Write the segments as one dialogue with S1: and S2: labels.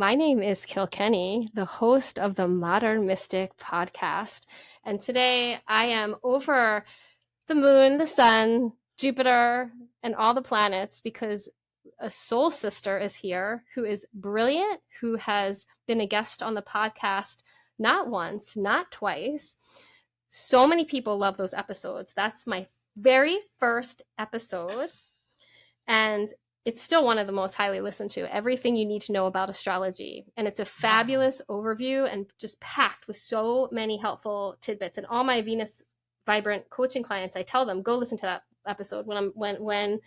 S1: My name is Kilkenny, the host of the Modern Mystic podcast. And today I am over the moon, the sun, Jupiter, and all the planets because a soul sister is here who is brilliant, who has been a guest on the podcast not once, not twice. So many people love those episodes. That's my very first episode. And it's still one of the most highly listened to. Everything you need to know about astrology. And it's a fabulous overview and just packed with so many helpful tidbits. And all my Venus Vibrant coaching clients, I tell them, go listen to that episode when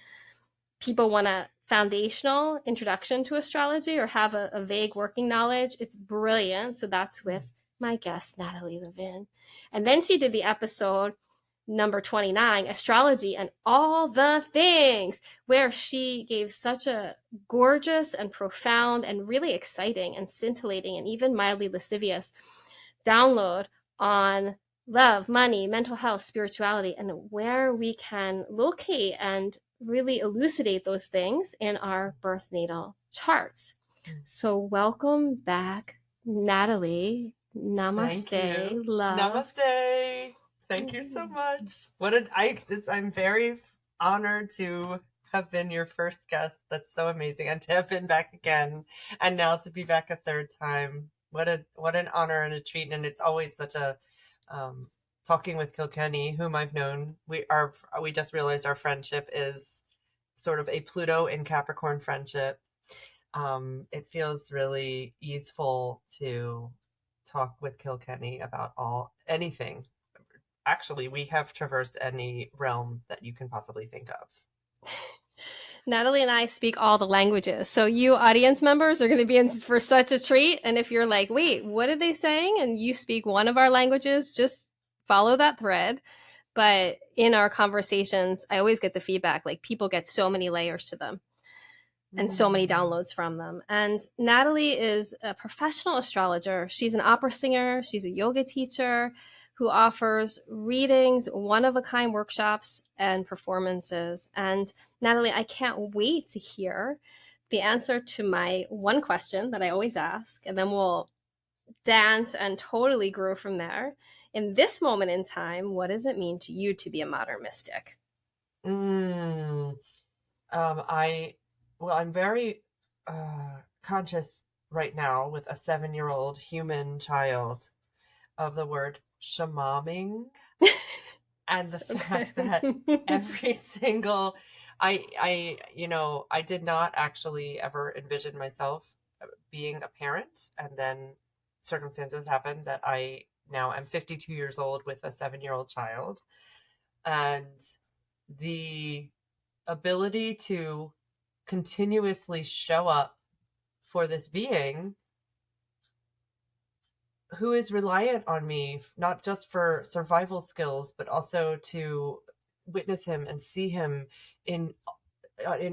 S1: people want a foundational introduction to astrology or have a vague working knowledge. It's brilliant. So that's with my guest, Natalie Levin. And then she did the episode number 29, Astrology and All the Things, where she gave such a gorgeous and profound and really exciting and scintillating and even mildly lascivious download on love, money, mental health, spirituality, and where we can locate and really elucidate those things in our birth natal charts. So welcome back, Natalie.
S2: Thank
S1: Namaste,
S2: you.
S1: love.
S2: Namaste. Thank you so much. I'm very honored to have been your first guest. That's so amazing. And to have been back again and now to be back a third time. What an honor and a treat. And it's always such a talking with Kilkenny, whom I've known. We just realized our friendship is sort of a Pluto in Capricorn friendship. It feels really easeful to talk with Kilkenny about anything. Actually, we have traversed any realm that you can possibly think of.
S1: Natalie and I speak all the languages. So you audience members are going to be in for such a treat. And if you're like, wait, what are they saying? And you speak one of our languages, just follow that thread. But in our conversations, I always get the feedback, like people get so many layers to them and so many downloads from them. And Natalie is a professional astrologer. She's an opera singer. She's a yoga teacher who offers readings, one-of-a-kind workshops, and performances. And Natalie, I can't wait to hear the answer to my one question that I always ask, and then we'll dance and totally grow from there. In this moment in time, what does it mean to you to be a modern mystic?
S2: I'm very conscious right now with a 7-year-old human child of the word shamaming and the
S1: So
S2: fact
S1: good.
S2: that every single I did not actually ever envision myself being a parent, and then circumstances happened that I now am 52 years old with a 7-year-old child, and the ability to continuously show up for this being who is reliant on me, not just for survival skills, but also to witness him and see him in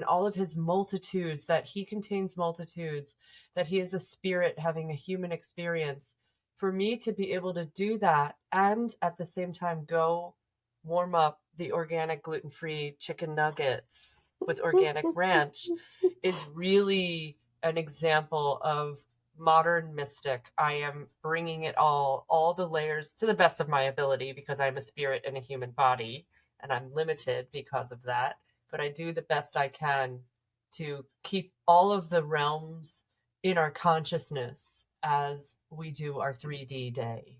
S2: all of his multitudes, that he contains multitudes, that he is a spirit having a human experience. For me to be able to do that and at the same time go warm up the organic gluten-free chicken nuggets with organic ranch is really an example of modern mystic. I am bringing it all the layers to the best of my ability, because I'm a spirit in a human body and I'm limited because of that. But I do the best I can to keep all of the realms in our consciousness as we do our 3D day.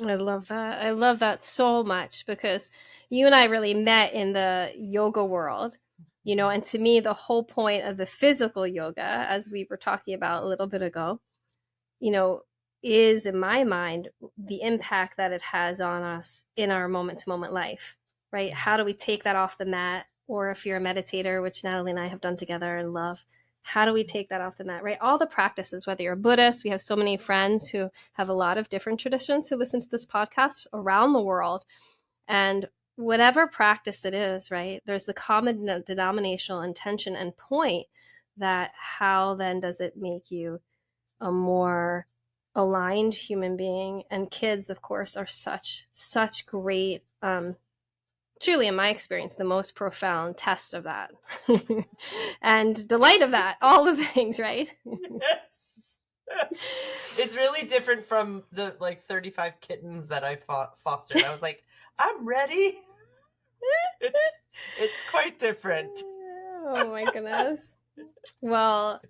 S1: I love that. I love that so much because you and I really met in the yoga world, and to me, the whole point of the physical yoga, as we were talking about a little bit ago, is in my mind the impact that it has on us in our moment to moment life, right? How do we take that off the mat? Or if you're a meditator, which Natalie and I have done together and love, how do we take that off the mat, right? All the practices, whether you're a Buddhist, we have so many friends who have a lot of different traditions who listen to this podcast around the world. And whatever practice it is, right, there's the common denominational intention and point that how then does it make you a more aligned human being? And kids, of course, are such great truly, in my experience, the most profound test of that and delight of that, all the things, right?
S2: Yes. It's really different from the like 35 kittens that I fostered. I was like, I'm ready. It's it's quite different.
S1: Oh my goodness. Well,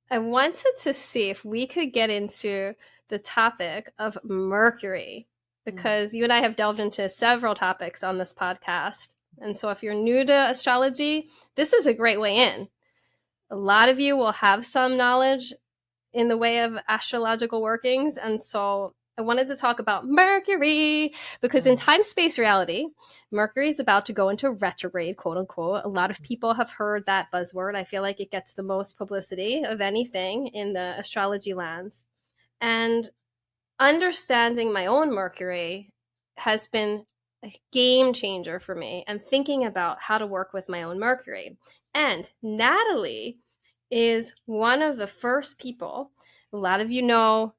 S1: I wanted to see if we could get into the topic of Mercury, because you and I have delved into several topics on this podcast. And so if you're new to astrology, this is a great way in. A lot of you will have some knowledge in the way of astrological workings. And so I wanted to talk about Mercury because in time space reality, Mercury is about to go into retrograde, quote unquote. A lot of people have heard that buzzword. I feel like it gets the most publicity of anything in the astrology lands. And understanding my own Mercury has been a game changer for me, and thinking about how to work with my own Mercury. And Natalie is one of the first people. A lot of you know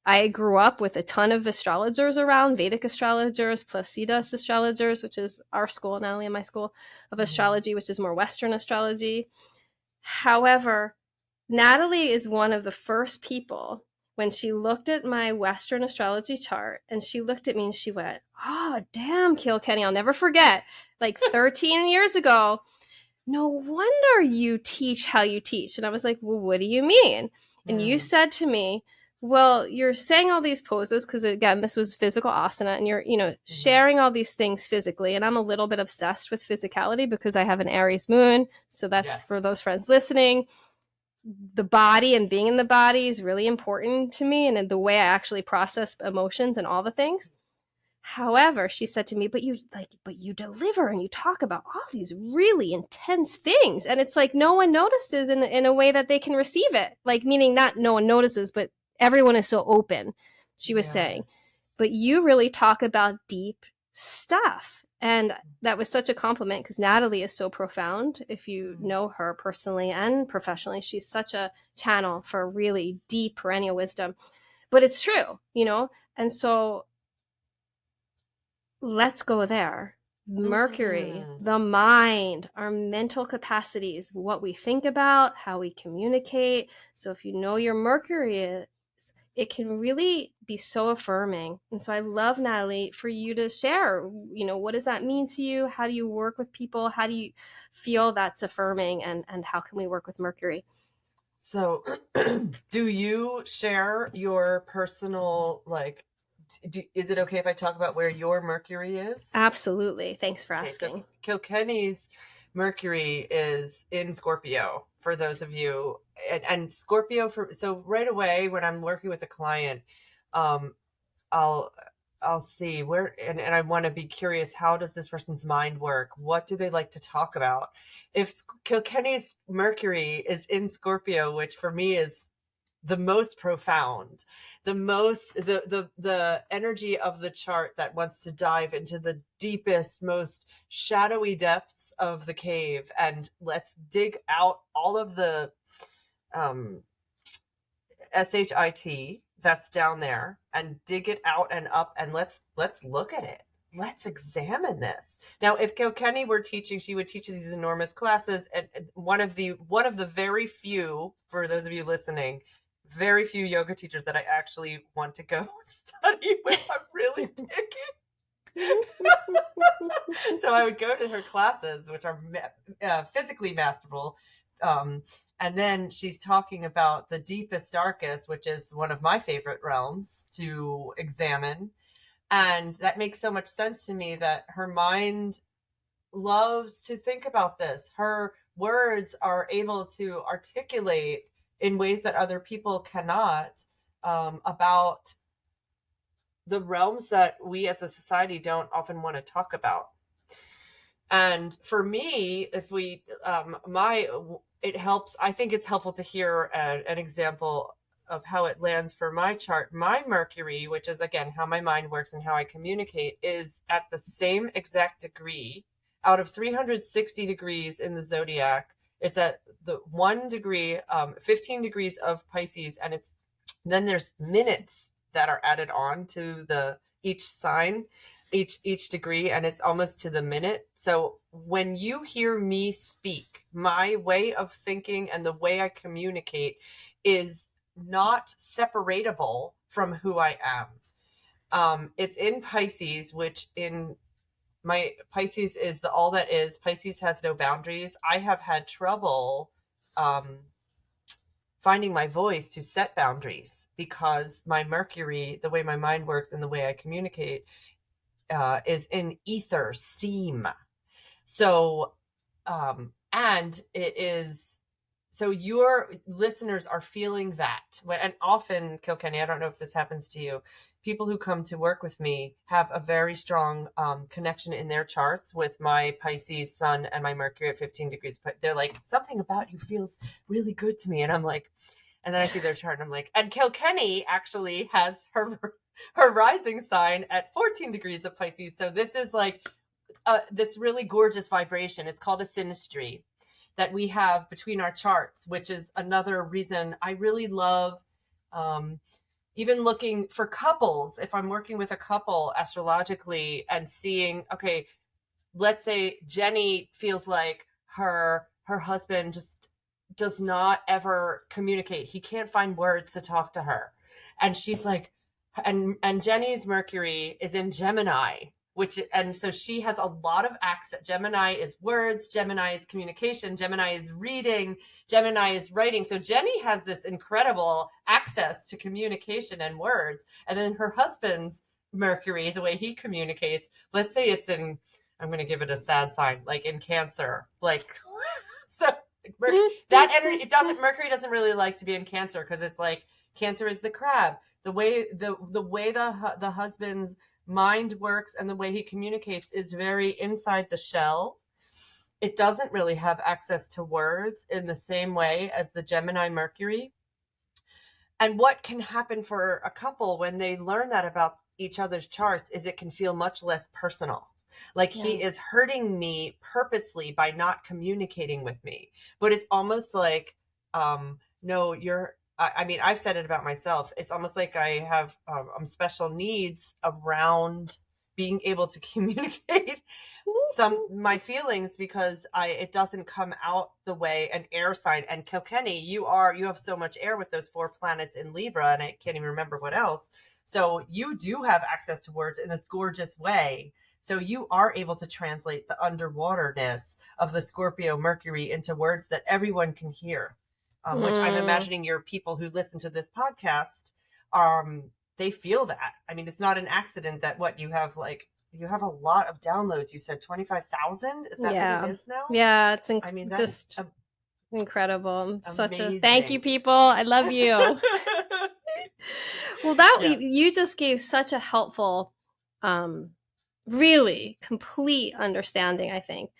S1: I grew up with a ton of astrologers around, Vedic astrologers, Placidus astrologers, which is our school, Natalie and my school of astrology, which is more Western astrology. However, Natalie is one of the first people, when she looked at my Western astrology chart and she looked at me and she went, "Oh, damn, Kilkenny, I'll never forget. Like 13 years ago, no wonder you teach how you teach." And I was like, "Well, what do you mean?" And you said to me, "Well, you're saying all these poses," because again, this was physical asana, and you're, sharing all these things physically. And I'm a little bit obsessed with physicality because I have an Aries moon. So that's for those friends listening. The body and being in the body is really important to me, and the way I actually process emotions and all the things. However, she said to me, but you deliver and you talk about all these really intense things. And it's like no one notices in a way that they can receive it. Like, meaning not no one notices, but everyone is so open, she was saying. But you really talk about deep stuff. And that was such a compliment because Natalie is so profound. If you know her personally and professionally, she's such a channel for really deep perennial wisdom. But it's true, And so let's go there. Mercury, the mind, our mental capacities, what we think about, how we communicate. So if you know your Mercury is, it can really be so affirming. And so I love, Natalie, for you to share, what does that mean to you? How do you work with people? How do you feel that's affirming? And how can we work with Mercury?
S2: So do you share your personal, is it okay if I talk about where your Mercury is?
S1: Absolutely. Thanks for asking.
S2: So Kilkenny's Mercury is in Scorpio, for those of you, and Scorpio so right away when I'm working with a client, I'll see where, and I want to be curious, how does this person's mind work? What do they like to talk about? If Kilkenny's Mercury is in Scorpio, which for me is the most profound, the energy of the chart that wants to dive into the deepest, most shadowy depths of the cave, and let's dig out all of the shit that's down there and dig it out and up, and let's look at it. Let's examine this. Now, if Kilkenny were teaching, she would teach these enormous classes, and one of the very few, for those of you listening, very few yoga teachers that I actually want to go study with. I'm really picky. So I would go to her classes, which are physically masterful. And then she's talking about the deepest, darkest, which is one of my favorite realms to examine. And that makes so much sense to me, that her mind loves to think about this. Her words are able to articulate in ways that other people cannot, about the realms that we as a society don't often want to talk about. And for me, if we, it helps. I think it's helpful to hear an example of how it lands for my chart. My Mercury, which is again how my mind works and how I communicate, is at the same exact degree out of 360 degrees in the zodiac. It's at the 1 degree, 15 degrees of Pisces, and then there's minutes that are added on to each sign. each degree, and it's almost to the minute. So when you hear me speak, my way of thinking and the way I communicate is not separatable from who I am. It's in Pisces, which in my Pisces is the all that is. Pisces has no boundaries. I have had trouble finding my voice to set boundaries because my Mercury, the way my mind works and the way I communicate, is in ether, steam. So, and it is, so your listeners are feeling that. And often, Kilkenny, I don't know if this happens to you, people who come to work with me have a very strong connection in their charts with my Pisces sun and my Mercury at 15 degrees. But they're like, something about you feels really good to me. And I'm like, and then I see their chart and I'm like, and Kilkenny actually has her rising sign at 14 degrees of Pisces. So this is like this really gorgeous vibration. It's called a synastry that we have between our charts, which is another reason I really love even looking for couples. If I'm working with a couple astrologically and seeing, okay, let's say Jenny feels like her husband just does not ever communicate. He can't find words to talk to her. And she's like, and Jenny's Mercury is in Gemini, which, and so she has a lot of access. Gemini is words, Gemini is communication, Gemini is reading, Gemini is writing. So Jenny has this incredible access to communication and words. And then her husband's Mercury, the way he communicates, let's say it's in, I'm going to give it a sad sign, like in Cancer, like, so that energy, Mercury doesn't really like to be in Cancer because it's like, Cancer is the crab. The way the husband's mind works and the way he communicates is very inside the shell. It doesn't really have access to words in the same way as the Gemini Mercury. And what can happen for a couple when they learn that about each other's charts is it can feel much less personal. Like he is hurting me purposely by not communicating with me. But it's almost like, no, I mean, I've said it about myself. It's almost like I have special needs around being able to communicate my feelings because it doesn't come out the way an air sign. And Kilkenny, you have so much air with those 4 planets in Libra, and I can't even remember what else. So you do have access to words in this gorgeous way. So you are able to translate the underwaterness of the Scorpio Mercury into words that everyone can hear, which I'm imagining your people who listen to this podcast, they feel that. I mean, it's not an accident that you have a lot of downloads. You said 25,000. Is that what it is now?
S1: Yeah, it's
S2: I mean,
S1: just incredible. Such a thank you,
S2: amazing.
S1: people. I love you. Well, you just gave such a helpful, really complete understanding, I think,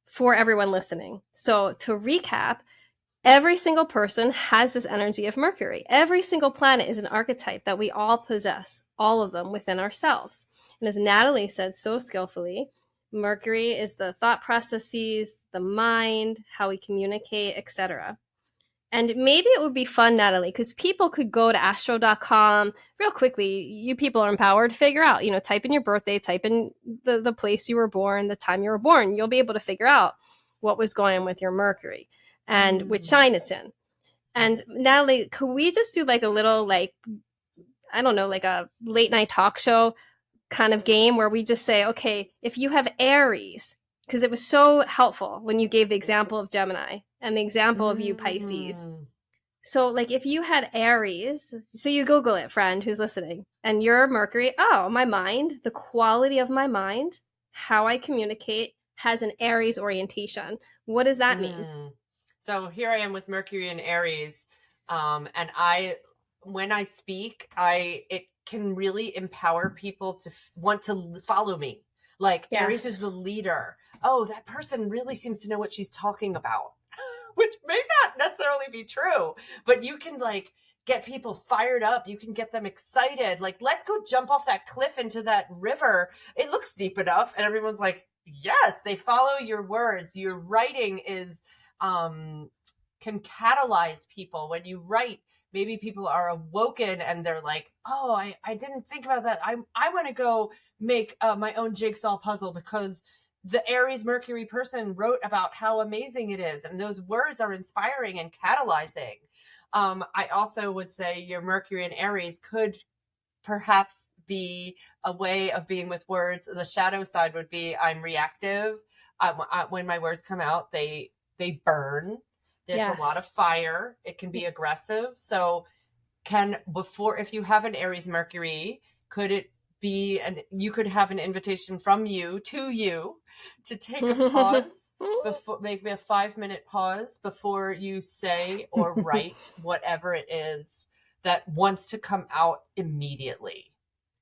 S1: for everyone listening. So to recap, every single person has this energy of Mercury. Every single planet is an archetype that we all possess, all of them within ourselves. And as Natalie said so skillfully, Mercury is the thought processes, the mind, how we communicate, etc. And maybe it would be fun, Natalie, because people could go to astro.com real quickly. You people are empowered. Figure out, type in your birthday, type in the place you were born, the time you were born. You'll be able to figure out what was going on with your Mercury and which sign it's in. And Natalie, could we just do like a little, I don't know, like a late night talk show kind of game where we just say, okay, if you have Aries, because it was so helpful when you gave the example of Gemini and the example of you Pisces. So like if you had Aries, so you Google it, friend who's listening, and your Mercury, my mind, the quality of my mind, how I communicate has an Aries orientation. What does that mean?
S2: So here I am with Mercury and Aries. And when I speak, it can really empower people to want to follow me. Like Aries is the leader. Oh, that person really seems to know what she's talking about, which may not necessarily be true, but you can get people fired up. You can get them excited. Like, let's go jump off that cliff into that river. It looks deep enough. And everyone's like, yes, they follow your words. Your writing is, can catalyze people when you write. maybe people are awoken and they're like, oh, I didn't think about that. I want to go make my own jigsaw puzzle because the Aries Mercury person wrote about how amazing it is. And those words are inspiring and catalyzing. I also would say your Mercury and Aries could perhaps be a way of being with words. The shadow side would be I'm reactive. When my words come out, they burn. There's a lot
S1: Yes.
S2: of fire. It can be aggressive. So if you have an Aries Mercury, could it be you could have an invitation from you to take a pause before, maybe a 5-minute pause before you say or write whatever it is that wants to come out immediately.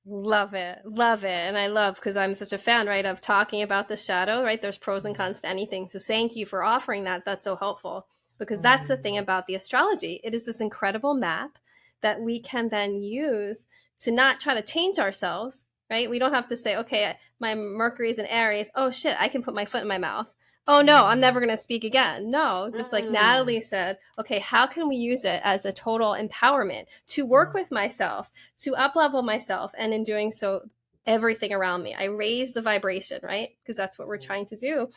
S1: Love it. Love it. And I love, because I'm such a fan, right, of talking about the shadow, right? There's pros and cons to anything. So thank you for offering that. That's so helpful, because that's the thing about the astrology. It is this incredible map that we can then use to not try to change ourselves, right? We don't have to say, okay, my Mercury's in Aries. Oh shit, I can put my foot in my mouth. Oh no, I'm never going to speak again. No, just like Natalie said, okay, how can we use it as a total empowerment to work with myself, to up-level myself, and in doing so, everything around me? I raise the vibration, right? Because that's what we're trying to do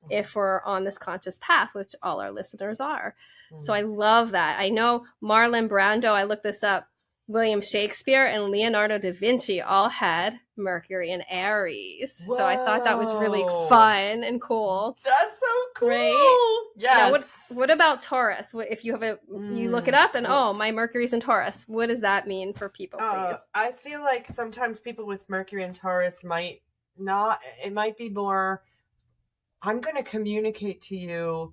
S1: if we're on this conscious path, which all our listeners are. So I love that. I know Marlon Brando, I looked this up, William Shakespeare and Leonardo da Vinci all had Mercury in Aries.
S2: Whoa.
S1: So I thought that was really fun and cool.
S2: That's so cool.
S1: Right?
S2: Yes.
S1: Now, what about Taurus? If you have you look it up and my Mercury's in Taurus. What does that mean for people, please?
S2: I feel like sometimes people with Mercury and Taurus might not. It might be more, I'm going to communicate to you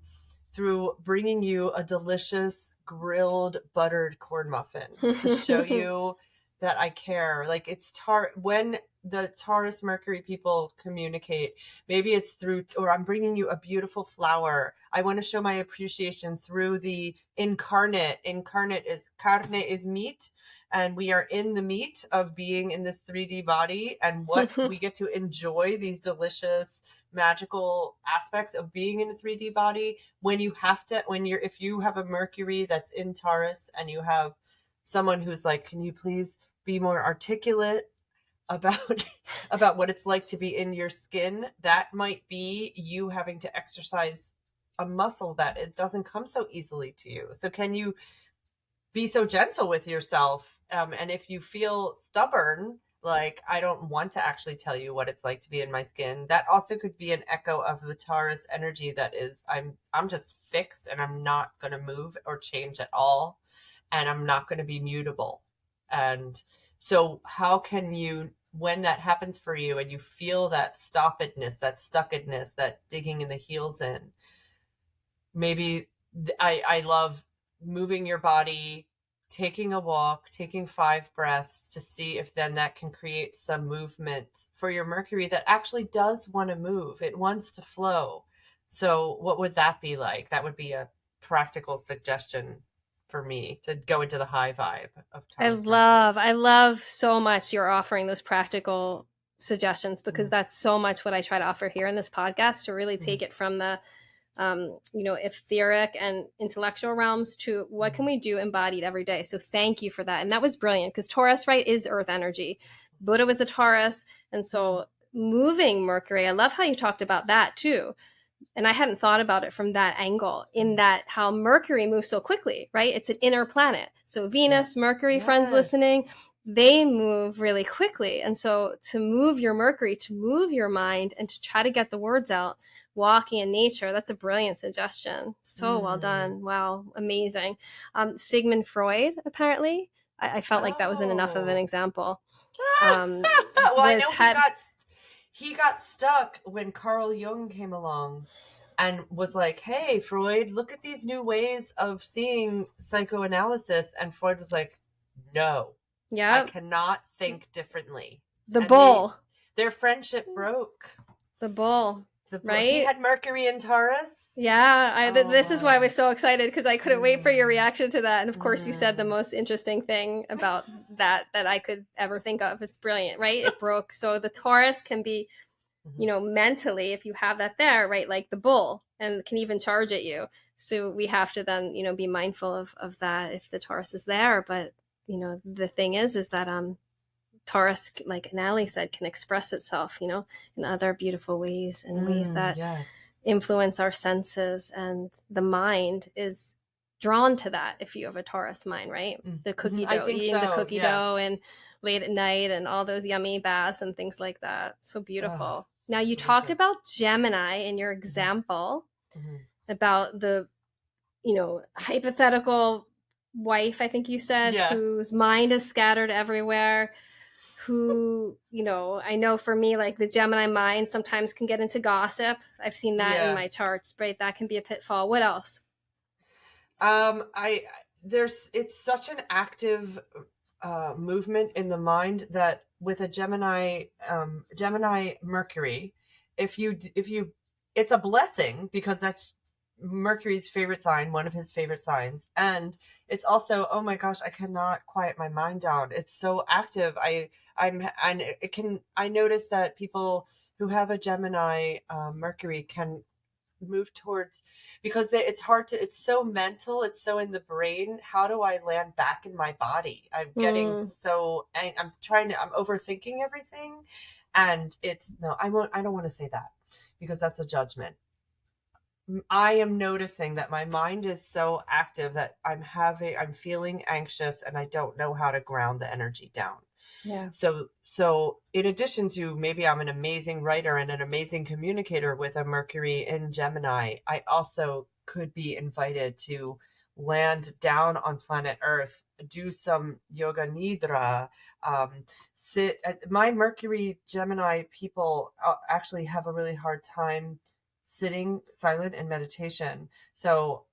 S2: through bringing you a delicious grilled buttered corn muffin to show you that I care. Like it's when the Taurus Mercury people communicate, maybe it's through, or I'm bringing you a beautiful flower. I want to show my appreciation through the incarnate. Carne is meat. And we are in the meat of being in this 3D body, and what we get to enjoy these delicious magical aspects of being in a 3D body. If you have a Mercury that's in Taurus and you have someone who's like, can you please be more articulate about what it's like to be in your skin, that might be you having to exercise a muscle that it doesn't come so easily to you. So can you be so gentle with yourself? And if you feel stubborn, like I don't want to actually tell you what it's like to be in my skin, that also could be an echo of the Taurus energy that is, I'm just fixed and I'm not going to move or change at all, and I'm not going to be mutable. And so how can you, when that happens for you and you feel that stoppedness, that stuckedness, that digging in the heels in, maybe I love moving your body, taking a walk, taking 5 breaths to see if then that can create some movement for your Mercury that actually does want to move. It wants to flow. So what would that be like? That would be a practical suggestion for me to go into the high vibe of Taurus.
S1: I love so much you're offering those practical suggestions, because that's so much what I try to offer here in this podcast, to really take it from the etheric and intellectual realms to what can we do embodied every day. So thank you for that. And that was brilliant, because Taurus, right, is earth energy. Buddha was a Taurus. And so moving Mercury, I love how you talked about that too. And I hadn't thought about it from that angle, in that how Mercury moves so quickly, right? It's an inner planet. So Venus, Mercury, friends listening, they move really quickly. And so to move your Mercury, to move your mind, and to try to get the words out, walking in nature, that's a brilliant suggestion. So well done. Wow, amazing. Sigmund Freud, apparently, I felt like that wasn't enough of an example.
S2: Well, I know he got stuck when Carl Jung came along and was like, hey, Freud, look at these new ways of seeing psychoanalysis. And Freud was like, no, I cannot think differently.
S1: The bull.
S2: Their friendship broke.
S1: The bull. Right?
S2: He had Mercury in Taurus.
S1: Yeah, this is why I was so excited, because I couldn't wait for your reaction to that. And of course, you said the most interesting thing about that I could ever think of. It's brilliant, right? It broke. So the Taurus can be, mentally, if you have that there, right, like the bull, and can even charge at you. So we have to then, be mindful of that if the Taurus is there. But, the thing is that Taurus, like Natalie said, can express itself, in other beautiful ways, in ways that
S2: Yes.
S1: influence our senses, and the mind is drawn to that if you have a Taurus mind, right? The cookie
S2: I
S1: dough,
S2: think
S1: eating the
S2: so.
S1: cookie
S2: Yes.
S1: dough and late at night and all those yummy baths and things like that. So
S2: Oh,
S1: beautiful. Now, you talked
S2: delicious.
S1: about Gemini in your example
S2: Mm-hmm.
S1: about the, hypothetical wife, I think you said,
S2: Yeah.
S1: whose mind is scattered everywhere, who, I know for me, like the Gemini mind sometimes can get into gossip. I've seen that in
S2: Yeah.
S1: my charts, right? That can be a pitfall. What else?
S2: I there's it's such an active movement in the mind that with a Gemini Mercury, if you it's a blessing because that's Mercury's favorite sign, one of his favorite signs, and it's also, oh my gosh, I cannot quiet my mind down. It's so active. And it can, I notice that people who have a Gemini Mercury can move towards, because it's hard to, it's so mental, it's so in the brain. How do I land back in my body? I'm getting
S1: Mm,
S2: so I'm overthinking everything, and it's no, I don't want to say that because that's a judgment. I am noticing that my mind is so active that I'm feeling anxious and I don't know how to ground the energy down.
S1: yeah.
S2: So in addition to maybe I'm an amazing writer and an amazing communicator with a Mercury in Gemini, I also could be invited to land down on planet Earth, do some yoga nidra, sit. My Mercury Gemini people actually have a really hard time sitting silent in meditation. So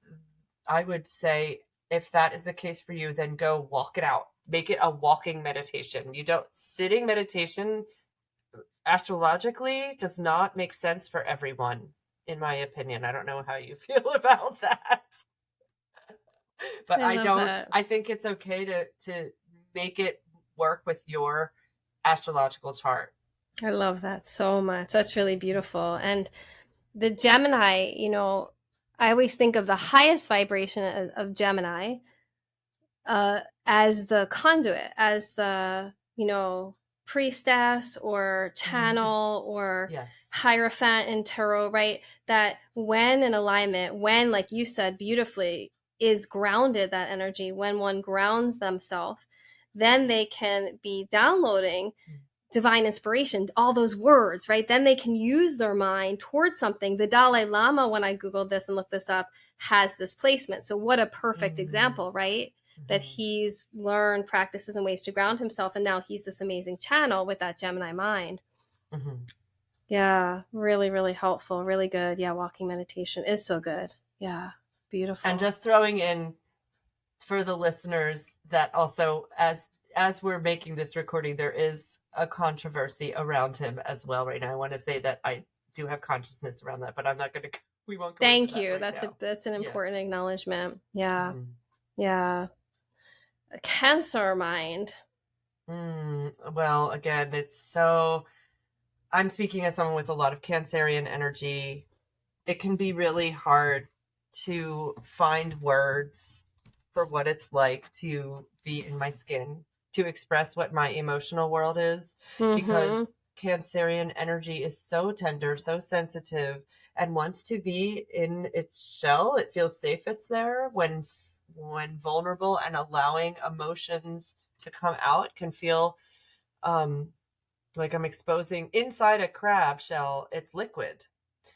S2: I would say, if that is the case for you, then go walk it out. Make it a walking meditation. You don't, sitting meditation astrologically does not make sense for everyone, in my opinion. I don't know how you feel about that. But
S1: I
S2: I
S1: love
S2: don't,
S1: that.
S2: I think it's okay to make it work with your astrological chart.
S1: I love that so much. That's really beautiful. And the Gemini, I always think of the highest vibration of Gemini as the conduit, as the, priestess or
S2: Mhm.
S1: channel or
S2: Yes.
S1: hierophant in tarot, right? That when in alignment, when, like you said beautifully, is grounded, that energy, when one grounds themselves, then they can be downloading divine inspiration, all those words, right? Then they can use their mind towards something. The Dalai Lama, when I Googled this and looked this up, has this placement. So, what a perfect
S2: Mm-hmm.
S1: example, right? That
S2: Mm-hmm.
S1: he's learned practices and ways to ground himself. And now he's this amazing channel with that Gemini mind.
S2: Mm-hmm.
S1: Yeah, really, really helpful. Really good. Yeah, walking meditation is so good. Yeah,
S2: And
S1: beautiful.
S2: just throwing in for the listeners that also, as we're making this recording, there is a controversy around him as well right now. I want to say that I do have consciousness around that, but I'm not going to, we won't go into
S1: Thank
S2: that
S1: you.
S2: right
S1: That's
S2: now.
S1: an
S2: Yeah.
S1: important acknowledgement. Yeah.
S2: Mm.
S1: Yeah. A Cancer mind.
S2: Well, again, it's so, I'm speaking as someone with a lot of Cancerian energy. It can be really hard to find words for what it's like to be in my skin, to express what my emotional world is,
S1: Mm-hmm.
S2: because Cancerian energy is so tender, so sensitive, and wants to be in its shell. It feels safest there when vulnerable, and allowing emotions to come out can feel um like I'm exposing inside a crab shell. It's liquid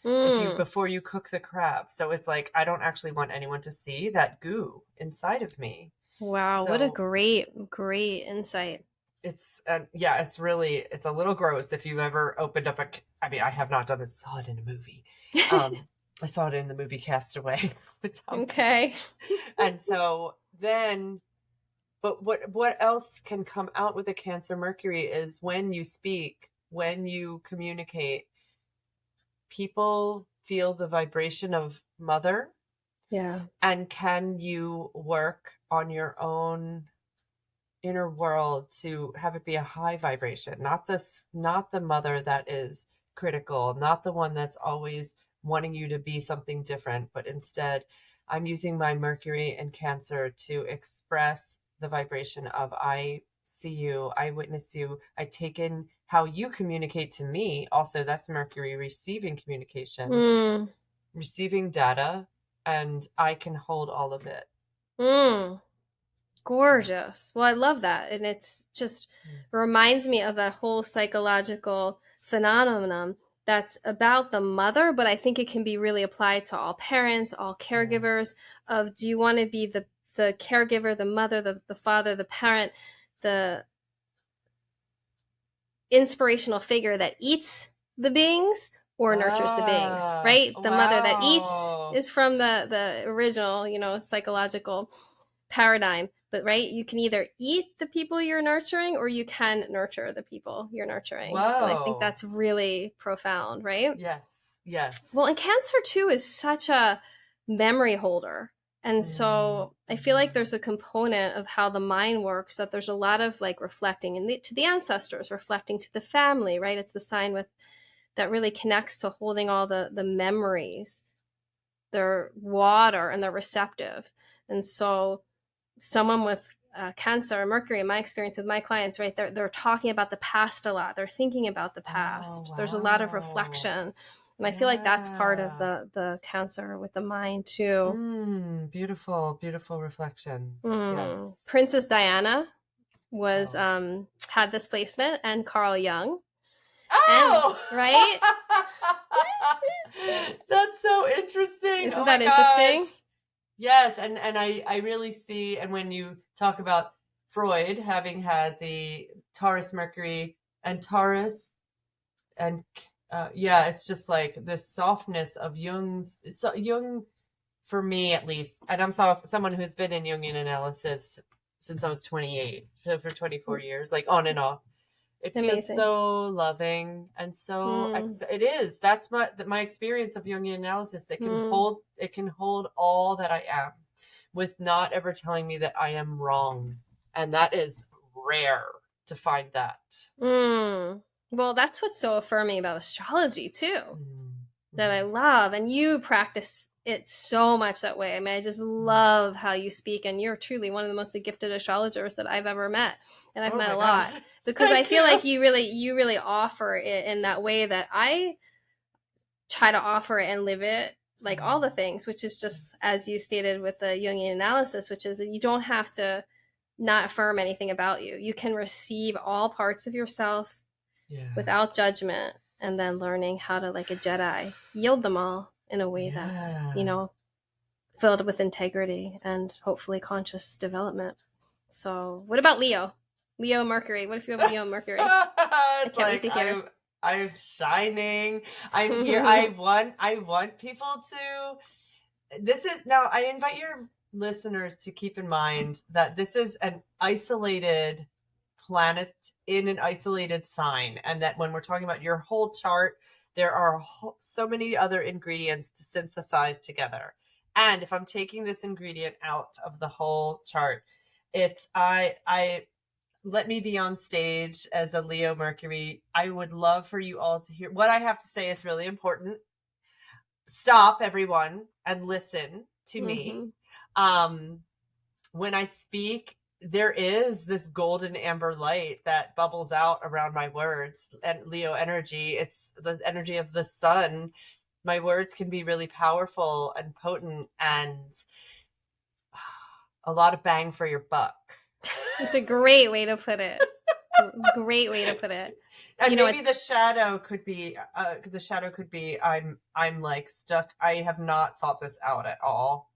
S2: if you
S1: Mm.
S2: before you cook the crab. So it's like I don't actually want anyone to see that goo inside of me.
S1: Wow, what a
S2: So
S1: great, great insight.
S2: it's yeah, it's really, it's a little gross if you've ever opened up a. I mean, I have not done this. I saw it in a movie. I saw it in the movie Castaway with Tom
S1: Okay.
S2: Hanks. And so then, but what else can come out with a Cancer Mercury is when you speak, when you communicate, people feel the vibration of mother.
S1: Yeah.
S2: And can you work on your own inner world to have it be a high vibration, not the mother that is critical, not the one that's always wanting you to be something different, but instead I'm using my Mercury in Cancer to express the vibration of I see you, I witness you, I take in how you communicate to me. Also, that's Mercury receiving communication,
S1: Mm.
S2: receiving data, and I can hold all of it.
S1: Mm. Gorgeous. Well, I love that. And it's just reminds me of that whole psychological phenomenon that's about the mother, but I think it can be really applied to all parents, all caregivers of do you want to be the caregiver, the mother, the father, the parent, the inspirational figure that eats the beings or nurtures the beings,
S2: Ah,
S1: right? The mother that eats
S2: wow.
S1: is from the original, psychological paradigm. But right, you can either eat the people you're nurturing or you can nurture the people you're nurturing. And I think
S2: Whoa.
S1: that's really profound, right?
S2: Yes, yes.
S1: Well, and Cancer too is such a memory holder. And so I feel like there's a component of how the mind works that there's a lot of like reflecting to the ancestors, reflecting to the family, right? It's the sign with that really connects to holding all the memories. They're water and they're receptive. And so someone with Cancer or Mercury, in my experience with my clients, right, they're talking about the past a lot. They're thinking about the
S2: Oh,
S1: past. There's a lot of
S2: wow.
S1: reflection, and I feel like that's part of
S2: Yeah.
S1: the Cancer with the mind too.
S2: Beautiful, beautiful reflection. Yes.
S1: Princess Diana was
S2: Oh.
S1: had this placement, and Carl Jung, and
S2: Oh!
S1: right,
S2: That's so interesting.
S1: isn't
S2: Oh my
S1: that
S2: gosh.
S1: interesting?
S2: Yes, and I really see, and when you talk about Freud having had the Taurus Mercury and Taurus, and yeah, it's just like this softness of Jung, for me at least, and I'm someone who's been in Jungian analysis since I was 28, so for 24 years, like on and off. It feels
S1: Amazing.
S2: so loving and so
S1: Mm,
S2: it is. That's my experience of Jungian analysis.
S1: mm,
S2: It can hold all that I am, with not ever telling me that I am wrong, and that is rare to find that.
S1: mm. Well, that's what's so affirming about astrology too, that I
S2: Mm-hmm.
S1: love. And you practice it so much that way. I mean, I just love how you speak, and you're truly one of the most gifted astrologers that I've ever met. And I've
S2: Oh
S1: met
S2: my
S1: a
S2: gosh.
S1: lot because I
S2: Thank
S1: feel
S2: you.
S1: like you really offer it in that way that I try to offer it and live it like all the things, which is just as you stated with the Jungian analysis, which is that you don't have to not affirm anything about you. You can receive all parts of yourself
S2: Yeah.
S1: without judgment and then learning how to, like a Jedi, yield them all in a way that's,
S2: Yeah.
S1: filled with integrity and hopefully conscious development. So, what about Leo? Leo Mercury. What if you have Leo Mercury? I
S2: It's
S1: can't wait
S2: like
S1: to hear.
S2: I'm shining. I'm here. I want people to, this is, now I invite your listeners to keep in mind that this is an isolated planet in an isolated sign, and that when we're talking about your whole chart, there are so many other ingredients to synthesize together. And if I'm taking this ingredient out of the whole chart, it's I let me be on stage as a Leo Mercury. I would love for you all to hear what I have to say is really important. Stop, everyone, and listen to me.
S1: Mm-hmm.
S2: Um, when I speak, there is this golden amber light that bubbles out around my words, and Leo energy. It's the energy of the sun. My words can be really powerful and potent, and a lot of bang for your buck.
S1: It's a great way to put it. Great way to put it.
S2: And maybe
S1: It's
S2: the shadow could be I'm like stuck. I have not thought this out at all,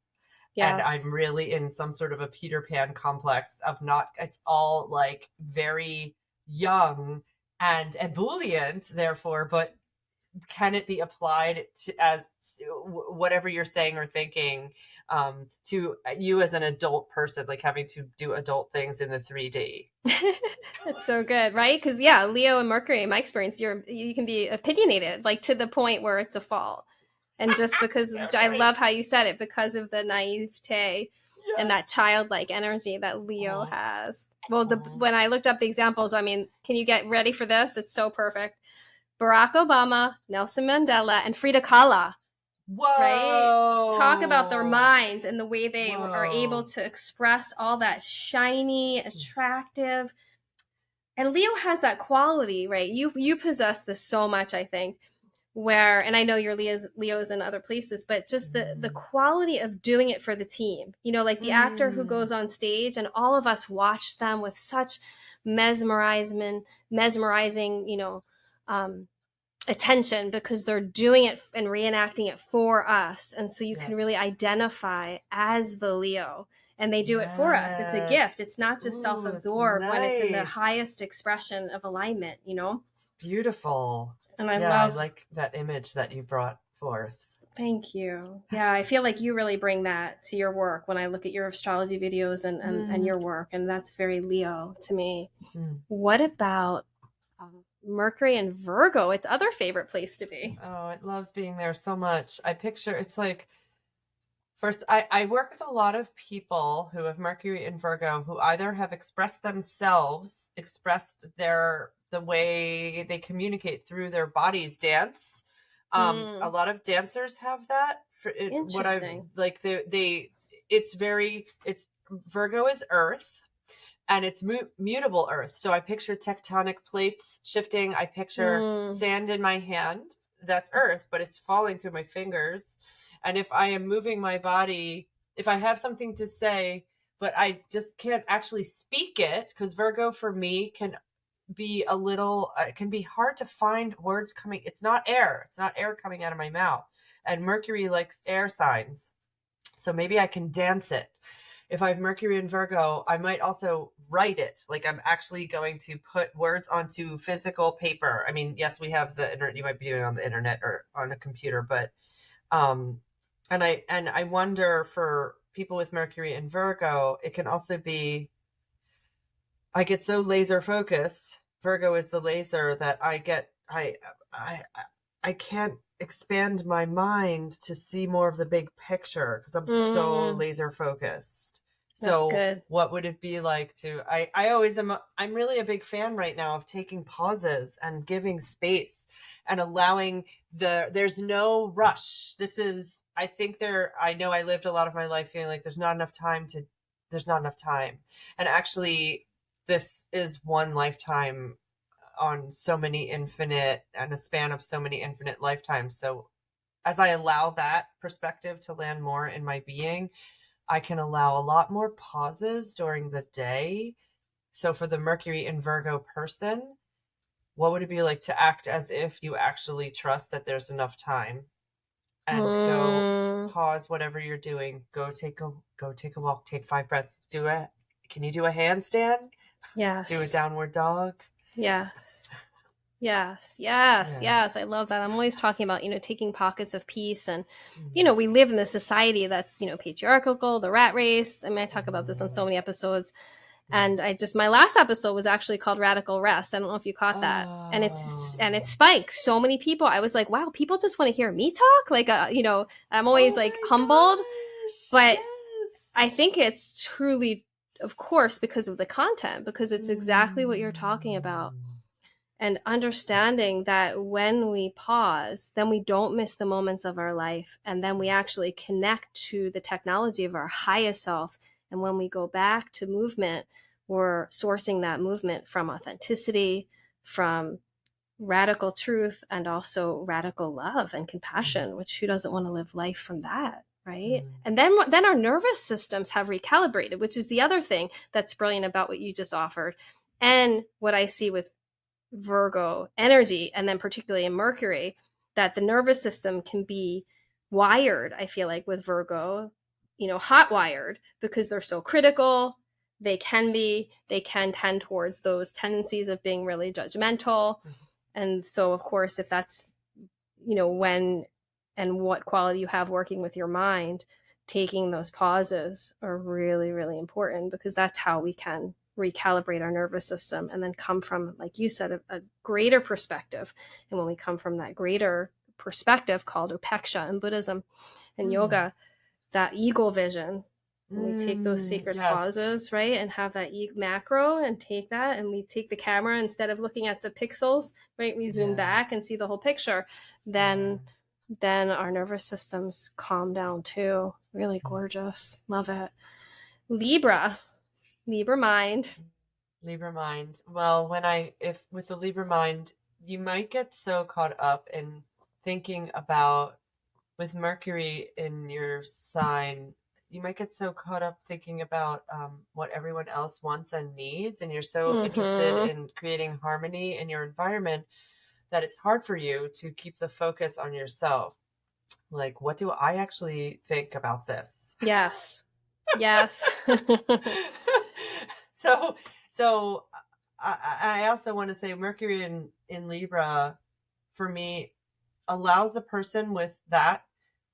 S2: and
S1: yeah.
S2: I'm really in some sort of a Peter Pan complex of not, it's all like very young and ebullient, therefore, but can it be applied to as whatever you're saying or thinking, to you as an adult person, like having to do adult things in the 3D.
S1: It's so good, right? Because yeah, Leo and Mercury, in my experience, you can be opinionated, like to the point where it's a fault. And just because
S2: Yeah,
S1: I
S2: right.
S1: love how you said it, because of the naivete and
S2: Yes.
S1: that childlike energy that Leo
S2: Mhm.
S1: has. Well,
S2: Mhm.
S1: when I looked up the examples, I mean, can you get ready for this? It's so perfect. Barack Obama, Nelson Mandela, and Frida Kahlo. right? To talk about their
S2: Whoa.
S1: minds and the way they are able
S2: Whoa.
S1: to express all that shiny, attractive. And Leo has that quality, right? You possess this so much, I think, where, and I know you're Leo's in other places, but just the
S2: Mm.
S1: quality of doing it for the team. You know, like the actor who
S2: Mm.
S1: goes on stage and all of us watch them with such mesmerizing, um, attention because they're doing it and reenacting it for us. And so you can really
S2: Yes.
S1: identify as the Leo and they do it for us. It's a
S2: Yes.
S1: gift. It's not just
S2: Ooh, that's
S1: self-absorbed when it's in the
S2: nice.
S1: highest expression of alignment,
S2: It's beautiful.
S1: And I
S2: Yeah, I
S1: love,
S2: like that image that you brought forth.
S1: thank you. Yeah, I feel like you really bring that to your work when I look at your astrology videos and
S2: Mm.
S1: your work. And that's very Leo to me.
S2: Mm.
S1: What about Mercury and Virgo? It's other favorite place to be.
S2: Oh, it loves being there so much. I picture it's like first, I work with a lot of people who have Mercury in Virgo who either have expressed themselves, expressed the way they communicate through their bodies dance. A
S1: Mm,
S2: lot of dancers have that. What I've
S1: interesting.
S2: like it's Virgo is Earth and it's mutable Earth. So I picture tectonic plates shifting. I picture
S1: Mm,
S2: sand in my hand. That's Earth, but it's falling through my fingers. And if I am moving my body, if I have something to say, but I just can't actually speak it, because Virgo for me can be a little, it can be hard to find words coming. It's not air. It's not air coming out of my mouth. And Mercury likes air signs. So maybe I can dance it. If I have Mercury in Virgo, I might also write it. Like I'm actually going to put words onto physical paper. I mean, yes, we have the internet. You might be doing it on the internet or on a computer, but um, and I wonder for people with Mercury in Virgo, it can also be I get so laser focused. Virgo is the laser that I I can't expand my mind to see more of the big picture because I'm so
S1: mm,
S2: laser focused.
S1: that's
S2: So
S1: good.
S2: what would it be like to I always am I'm really a big fan right now of taking pauses and giving space and allowing there's no rush. This is I think there I know I lived a lot of my life feeling like there's not enough time. And actually this is one lifetime on so many infinite and a span of so many infinite lifetimes. So as I allow that perspective to land more in my being, I can allow a lot more pauses during the day. So for the Mercury in Virgo person, what would it be like to act as if you actually trust that there's enough time and go
S1: Mm,
S2: pause whatever you're doing, go take a walk, take 5 breaths, do it. Can you do a handstand? Do a
S1: yes.
S2: downward dog?
S1: Yes. Yes, yes,
S2: Yeah.
S1: yes. I love that. I'm always talking about, taking pockets of peace. And,
S2: Mhm.
S1: we live in a society that's, patriarchal, the rat race. I mean, I talk about this on so
S2: Mhm.
S1: many episodes.
S2: Mhm.
S1: And my last episode was actually called Radical Rest. I don't know if you caught that. And it
S2: Oh.
S1: spiked so many people. I was like, wow, people just want to hear me talk. Like, I'm always
S2: Oh
S1: like
S2: my
S1: humbled,
S2: gosh.
S1: but I
S2: Yes.
S1: think it's truly, of course, because of the content, because it's exactly what you're talking about
S2: Mm.
S1: and understanding that when we pause, then we don't miss the moments of our life. And then we actually connect to the technology of our highest self. And when we go back to movement, we're sourcing that movement from authenticity, from radical truth, and also radical love and
S2: Mm.
S1: compassion, which who doesn't want to live life from that? Right.
S2: Mm.
S1: And then our nervous systems have recalibrated, which is the other thing that's brilliant about what you just offered. And what I see with Virgo energy, and then particularly in Mercury, that the nervous system can be wired, I feel like, with Virgo, hot wired because they're so critical. They can tend towards those tendencies of being really judgmental.
S2: Mhm.
S1: And so, of course, if that's, when and what quality you have working with your mind, taking those pauses are really, really important because that's how we can recalibrate our nervous system and then come from, like you said, a greater perspective. And when we come from that greater perspective called upeksha in Buddhism and
S2: Mm.
S1: yoga, that eagle vision, when we take those
S2: Mm.
S1: sacred pauses,
S2: Yes.
S1: right, and have that macro and take that, and we take the camera instead of looking at the pixels, right, we zoom
S2: Yeah.
S1: back and see the whole picture,
S2: Yeah.
S1: then then our nervous systems calm down too. Really gorgeous. Love it. Libra mind.
S2: Libra mind. Well, if with the Libra mind, you might get so caught up in thinking about, with Mercury in your sign, you might get so caught up thinking about what everyone else wants and needs, and you're so interested
S1: Mm-hmm.
S2: in creating harmony in your environment that it's hard for you to keep the focus on yourself. Like, what do I actually think about this?
S1: Yes. Yes.
S2: so so I also want to say Mercury in Libra for me allows the person with that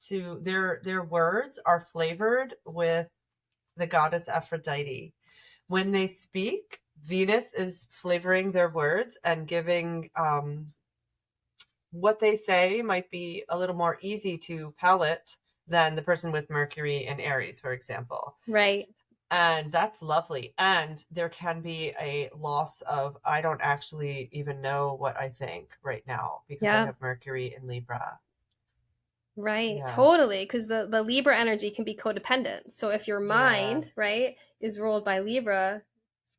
S2: to their words are flavored with the goddess Aphrodite. When they speak, Venus is flavoring their words and giving what they say might be a little more easy to palate than the person with Mercury and Aries, for example.
S1: Right.
S2: And that's lovely. And there can be a loss of, I don't actually even know what I think right now because I
S1: Yeah.
S2: have Mercury in Libra.
S1: Right.
S2: Yeah.
S1: Totally. Because the Libra energy can be codependent. So if your
S2: Yeah.
S1: mind, right, is ruled by Libra,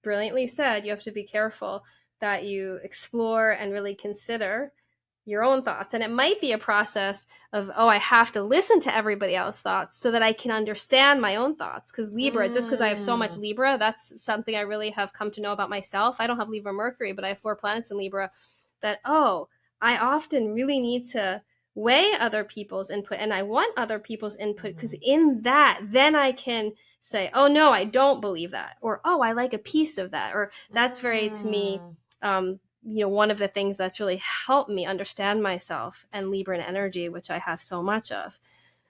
S1: brilliantly said, you have to be careful that you explore and really consider your own thoughts. And it might be a process of, oh, I have to listen to everybody else's thoughts so that I can understand my own thoughts. Because Libra, just because I have so much
S2: Mm.
S1: Libra, that's something I really have come to know about myself. I don't have Libra Mercury, but I have 4 planets in Libra that, oh, I often really need to weigh other people's input and I want other people's input because in that, then I can say, oh, no, I don't believe that. Or, oh, I like a piece of that. Or that's very, to me, one of the things that's really helped me understand myself and Libran energy, which I have so much of.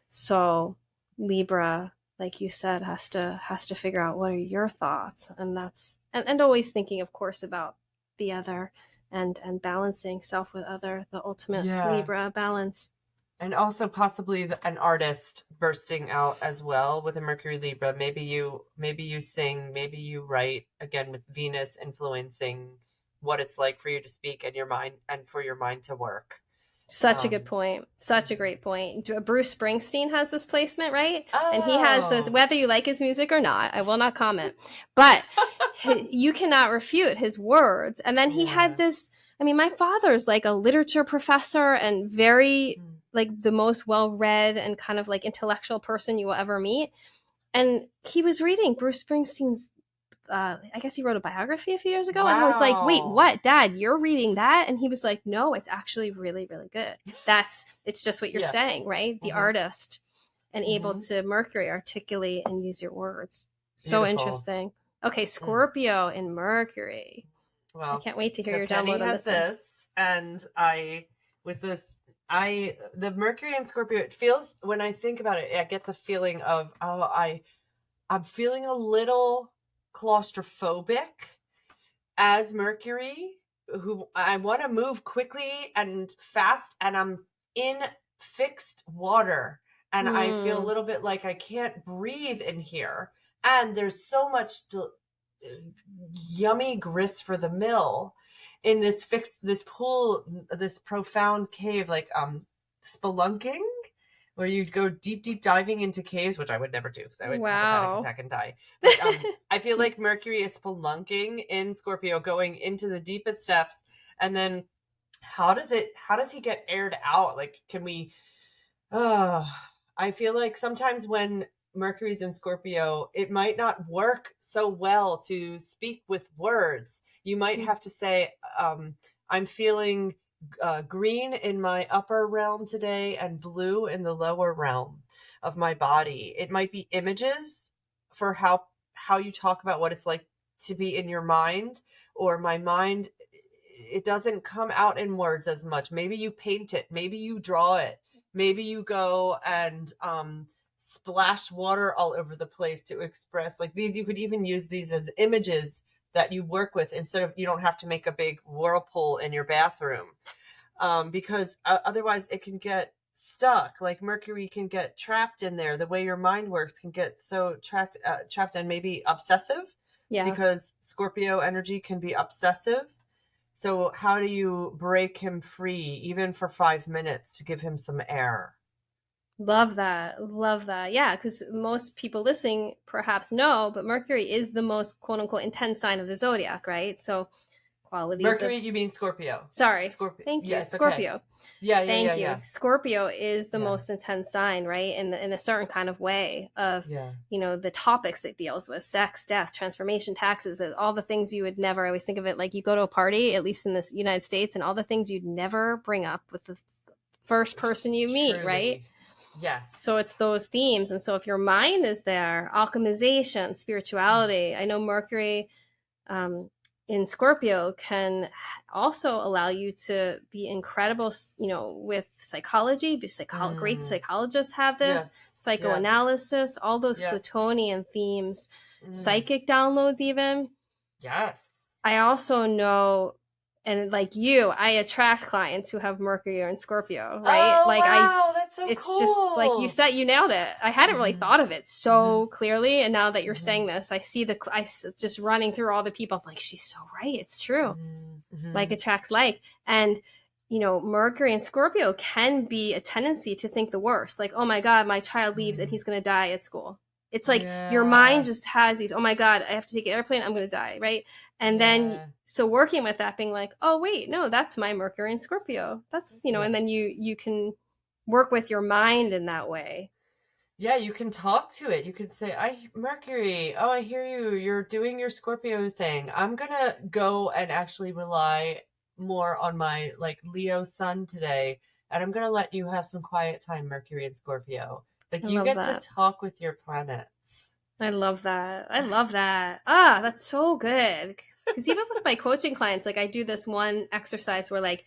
S1: So Libra, like you said, has to figure out what are your thoughts, and that's and always thinking, of course, about the other and balancing self with other, the ultimate
S2: Yeah.
S1: Libra balance.
S2: And also possibly an artist bursting out as well with a Mercury Libra. Maybe you sing, maybe you write, again with Venus influencing what it's like for you to speak and your mind and for your mind to work.
S1: Such a good
S2: Um,
S1: point. Such a great point. Bruce Springsteen has this placement, right? And he has those,
S2: oh,
S1: whether you like his music or not, I will not comment, but you cannot refute his words. And then he had
S2: yeah.
S1: this, I mean, my father's like a literature professor and very,
S2: Mm.
S1: like, the most well read and kind of like intellectual person you will ever meet. And he was reading Bruce Springsteen's I guess he wrote a biography a few years ago, and I was like, "Wait,
S2: Wow.
S1: what, Dad? You're reading that?" And he was like, "No, it's actually really, really good. It's just what you're
S2: Yeah.
S1: saying, right? The
S2: Mm-hmm.
S1: artist and able
S2: Mm-hmm.
S1: to Mercury articulate and use your words. So
S2: Beautiful.
S1: interesting. Okay,
S2: Mm.
S1: Scorpio in Mercury. I
S2: Well,
S1: can't wait to hear
S2: so
S1: your
S2: Penny
S1: download on
S2: has
S1: this one.
S2: this, and with this, the Mercury and Scorpio, it feels, when I think about it, I get the feeling of, I'm feeling a little claustrophobic as Mercury, who I want to move quickly and fast, and I'm in fixed water, and I feel a
S1: Hmm.
S2: little bit like I can't breathe in here, and there's so much yummy grist for the mill in this pool, this profound cave, like spelunking, where you go deep diving into caves, which I would never do because I would have a panic
S1: Wow.
S2: attack and die. But I feel like Mercury is spelunking in Scorpio, going into the deepest depths, and then how does he get aired out? Like, can we I feel like sometimes when Mercury's in Scorpio, it might not work so well to speak with words. You might have to say, I'm feeling green in my upper realm today and blue in the lower realm of my body. It might be images for how you talk about what it's like to be in your mind, or my mind, it doesn't come out in words as much. Maybe you paint it, maybe you draw it, maybe you go and splash water all over the place to express, like, these, you could even use these as images that you work with, instead of, you don't have to make a big whirlpool in your bathroom, because otherwise it can get stuck. Like, Mercury can get trapped in there. The way your mind works can get so trapped and maybe obsessive,
S1: Yeah.
S2: because Scorpio energy can be obsessive. So how do you break him free, even for 5 minutes, to give him some air?
S1: Love that. Love that. Yeah, because most people listening perhaps know, but Mercury is the most quote unquote intense sign of the zodiac, right? So qualities of,
S2: Mercury, you mean Scorpio?
S1: sorry,
S2: Scorpio.
S1: thank you,
S2: Yeah, it's okay.
S1: Scorpio.
S2: Yeah, yeah, yeah,
S1: Thank you.
S2: yeah,
S1: Scorpio is the
S2: yeah,
S1: most intense sign, right? In a certain kind of way of,
S2: yeah.
S1: the topics it deals with: sex, death, transformation, taxes, all the things you would never always think of it. Like you go to a party, at least in the United States, and all the things you'd never bring up with the first person you meet, right?
S2: Truly.
S1: So it's
S2: Yes.
S1: those themes. And so if your mind is there, alchemization, spirituality, I know Mercury um, in Scorpio can also allow you to be incredible, with psychology. Great
S2: Mm.
S1: psychologists have this,
S2: Yes. Yes.
S1: psychoanalysis, all those
S2: Yes.
S1: Plutonian themes,
S2: Mm.
S1: psychic downloads, even.
S2: Yes.
S1: I also know, and like you, I attract clients who have Mercury in Scorpio, right?
S2: Oh
S1: Like
S2: wow, that's so
S1: it's just like you
S2: cool.
S1: said, you nailed it. I hadn't really
S2: Mm-hmm.
S1: thought of it
S2: Mm-hmm.
S1: so clearly, and now that you're
S2: Mm-hmm.
S1: saying this, I see just running through all the people. I'm like, she's so right. It's true.
S2: Mm-hmm.
S1: Like attracts like, and Mercury and Scorpio can be a tendency to think the worst. Like, oh my God, my child leaves and
S2: Mm.
S1: he's gonna die at school. It's like your mind
S2: Yeah.
S1: just has these, oh my God, I have to take an airplane, I'm gonna die, right? And then
S2: Yeah.
S1: so working with that, being like, oh wait, no, that's my Mercury and Scorpio. That's and then
S2: Yes.
S1: you can work with your mind in that way.
S2: Yeah, you can talk to it. You can say, "I Mercury, oh, I hear you. You're doing your Scorpio thing. I'm gonna go and actually rely more on my like Leo sun today, and I'm gonna let you have some quiet time, Mercury and Scorpio.
S1: I
S2: Like you
S1: love
S2: get to
S1: that.
S2: talk with your planets."
S1: I love that. I love that. Ah, that's so good. Because even with my coaching clients, like I do this one exercise where like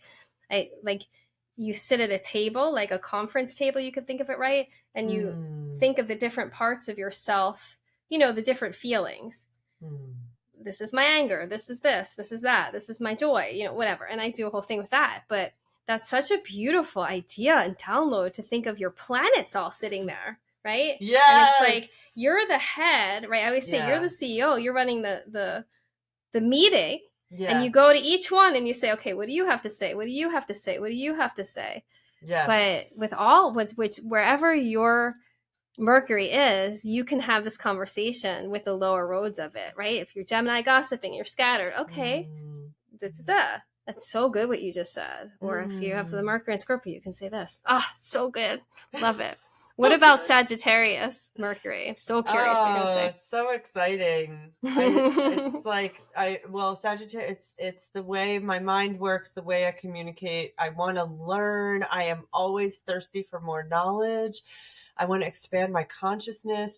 S1: you sit at a table, like a conference table, you could think of it, right? And you
S2: Hmm.
S1: think of the different parts of yourself, the different feelings.
S2: Hmm.
S1: This is my anger. This is that. This is my joy, whatever. And I do a whole thing with that. But that's such a beautiful idea and download to think of your planets all sitting there, right? And it's
S2: Yes.
S1: like you're the head, right? I always say you're the
S2: Yeah.
S1: CEO, you're running the meeting, and you
S2: Yes.
S1: go to each one and you say, okay, what do you have to say? What do you have to say? What do you have to say? But with
S2: Yes.
S1: all which wherever your Mercury is, you can have this conversation with the lower roads of it, right? If you're Gemini gossiping, you're scattered, okay,
S2: Hmm.
S1: da, da, da. That's so good what you just said. Or if you have the
S2: Hmm.
S1: Mercury and Scorpio, you can say this. Ah, so good. Love it. What
S2: Oh,
S1: about
S2: good.
S1: Sagittarius Mercury? I'm so curious what you're gonna
S2: Oh,
S1: say.
S2: it's so exciting. It's like well, Sagittarius, it's the way my mind works, the way I communicate. I want to learn. I am always thirsty for more knowledge. I want to expand my consciousness.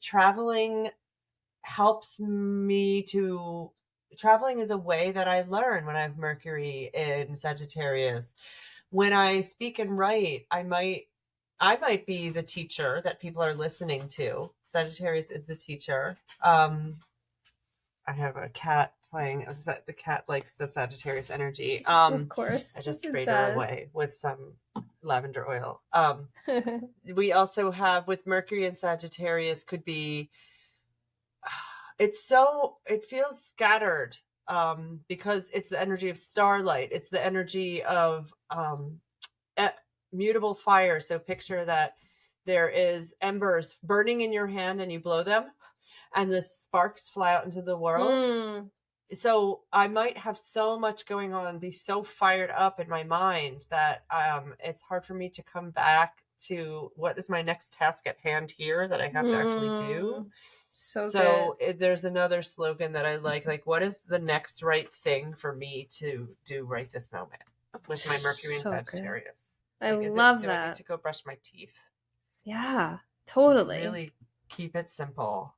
S2: Helps me to, traveling is a way that I learn when I have Mercury in Sagittarius. When I speak and write, I might be the teacher that people are listening to. Sagittarius is the teacher. I have a cat playing. The cat likes the Sagittarius energy.
S1: Of
S2: I
S1: course,
S2: just
S1: it
S2: sprayed her
S1: does.
S2: away with some lavender oil. We also have with Mercury and Sagittarius could be, it feels scattered, because it's the energy of starlight. It's the energy of e- mutable fire. So picture that there is embers burning in your hand and you blow them and the sparks fly out into the world.
S1: Hmm.
S2: So I might have so much going on, be so fired up in my mind that it's hard for me to come back to what is my next task at hand here that I have to actually do.
S1: Mm. So good.
S2: So there's another slogan that I like, what is the next right thing for me to do right this moment with my Mercury and
S1: So good.
S2: Sagittarius?
S1: I
S2: Like,
S1: love
S2: do I need
S1: that.
S2: to go brush my teeth?
S1: Yeah,
S2: Like,
S1: totally.
S2: really keep it simple.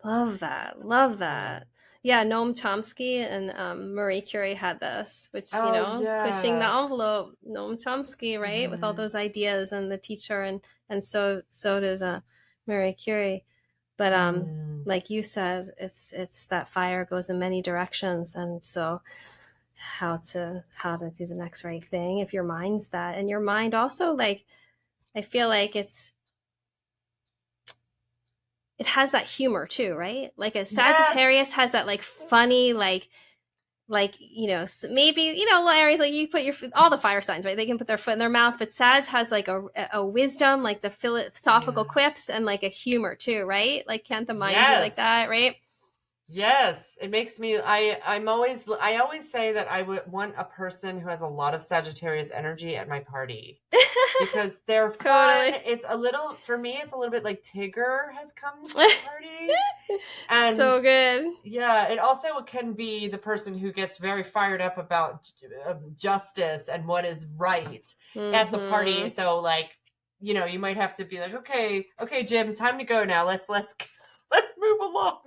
S1: Love that. Love
S2: Yeah.
S1: that. Yeah, Noam Chomsky and Marie Curie had this, which,
S2: Oh,
S1: pushing the
S2: yeah.
S1: envelope, Noam Chomsky, right, with all
S2: Hmm.
S1: those ideas and the teacher, and so did Marie Curie. But
S2: Mm.
S1: like you said, it's that fire goes in many directions, and so how to do the next right thing if your mind's that, and your mind also, like, I feel like it has that humor too, right? Like a Sagittarius
S2: Yes.
S1: has that like funny, like like, maybe, little areas like you put your all the fire signs, right? They can put their foot in their mouth, but Sag has like a wisdom, like the philosophical
S2: Yeah.
S1: quips, and like a humor too, right? Like, can't the mind be like that,
S2: Yes.
S1: right?
S2: Yes, it makes me I always say that I would want a person who has a lot of Sagittarius energy at my party because they're fun.
S1: Totally.
S2: It's a little for me it's a little bit like Tigger has come to the party. And
S1: So good.
S2: yeah, it also can be the person who gets very fired up about justice and what is right at the party.
S1: Mm-hmm.
S2: So like, you might have to be like, okay, Jim, time to go now. Let's move along.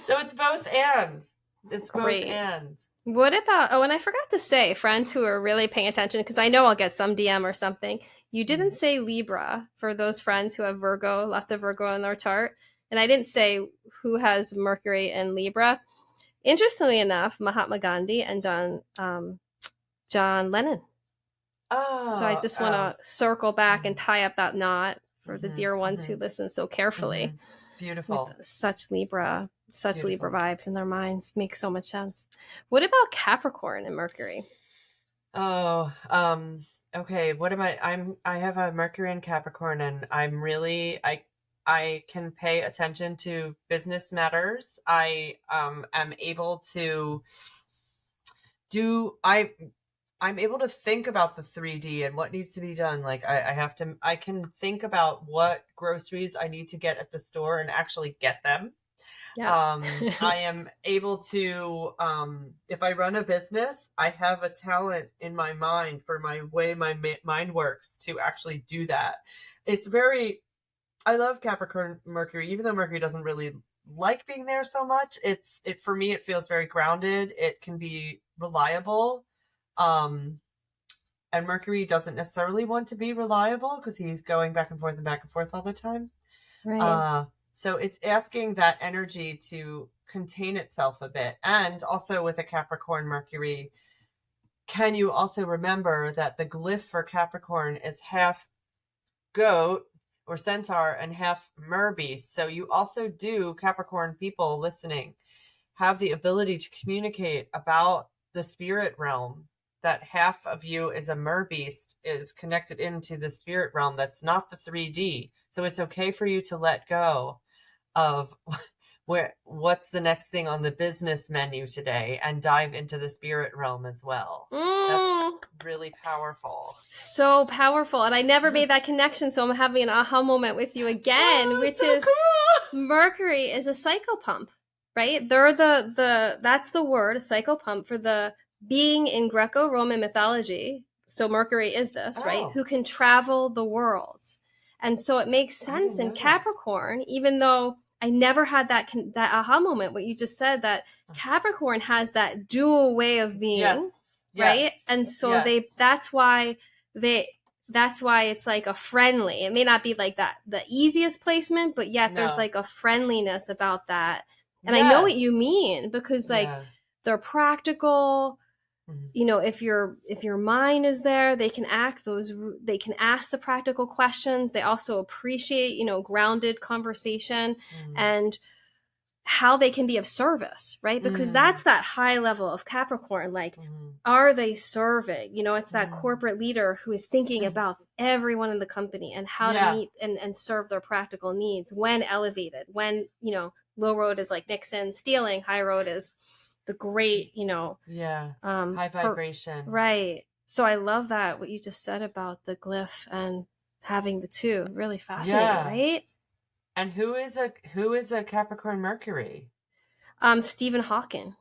S2: So it's both and. It's both
S1: Great.
S2: and.
S1: What about, and I forgot to say, friends who are really paying attention, because I know I'll get some DM or something. You didn't
S2: Mhm.
S1: say Libra for those friends who have Virgo, lots of Virgo in their chart. And I didn't say who has Mercury in Libra. Interestingly enough, Mahatma Gandhi and John Lennon. So I
S2: Oh,
S1: just want to circle back and
S2: mhm,
S1: tie up that knot for the
S2: mhm,
S1: dear ones who
S2: mhm,
S1: listen so carefully
S2: mhm.
S1: with
S2: Beautiful.
S1: such Libra
S2: Beautiful.
S1: vibes in their minds. Makes so much sense. What about Capricorn and Mercury?
S2: Oh, okay. What am I have a Mercury in Capricorn and I can pay attention to business matters. I am able to do I'm able to think about the 3D and what needs to be done. Like I can think about what groceries I need to get at the store and actually get them.
S1: Yeah.
S2: I am able to, if I run a business, I have a talent in my mind for my way my mind works to actually do that. It's very, I love Capricorn Mercury, even though Mercury doesn't really like being there so much. For me, it feels very grounded. It can be reliable. Um, and Mercury doesn't necessarily want to be reliable because he's going back and forth all the time.
S1: Right.
S2: Uh, so it's asking that energy to contain itself a bit. And also with a Capricorn Mercury, can you also remember that the glyph for Capricorn is half goat or centaur and half merbeast? So you also do, Capricorn people listening, have the ability to communicate about the spirit realm. That half of you is a merbeast, is connected into the spirit realm that's not the 3D. So it's okay for you to let go of what's the next thing on the business menu today and dive into the spirit realm as well. That's
S1: Mm,
S2: really powerful.
S1: so powerful. And I never made that connection. So I'm having an aha moment with you again,
S2: Oh, it's
S1: which
S2: so
S1: is
S2: cool.
S1: Mercury is a psychopump, right? They're that's the word, psychopump, for the being in Greco-Roman mythology. So Mercury is this, right?
S2: Oh,
S1: Who can travel the world. And so it makes
S2: I
S1: sense
S2: didn't
S1: in
S2: know that.
S1: Capricorn, even though I never had that aha moment, what you just said, that Capricorn has that dual way of being,
S2: Yes,
S1: right? And
S2: yes,
S1: so
S2: yes.
S1: they that's why it's like a friendly, it may not be like that the easiest placement, but yet there's
S2: No.
S1: like a friendliness about that. And I know what you
S2: Yes.
S1: mean, because like
S2: Yeah.
S1: they're practical.
S2: Mhm.
S1: If your mind is there, they can ask the practical questions. They also appreciate grounded conversation,
S2: Mm.
S1: and how they can be of service, right? Because
S2: Mm.
S1: that's that high level of Capricorn. Like,
S2: Mm.
S1: are they serving? It's that
S2: Mm.
S1: corporate leader who is thinking about everyone in the company and how to
S2: Yeah.
S1: meet and serve their practical needs when elevated. When, low road is like Nixon stealing, high road is the great,
S2: Yeah.
S1: um,
S2: High
S1: per,
S2: vibration.
S1: right. So I love that, what you just said about the glyph and having the two. Really fascinating,
S2: Yeah.
S1: right?
S2: And who is a Capricorn Mercury?
S1: Stephen Hawking.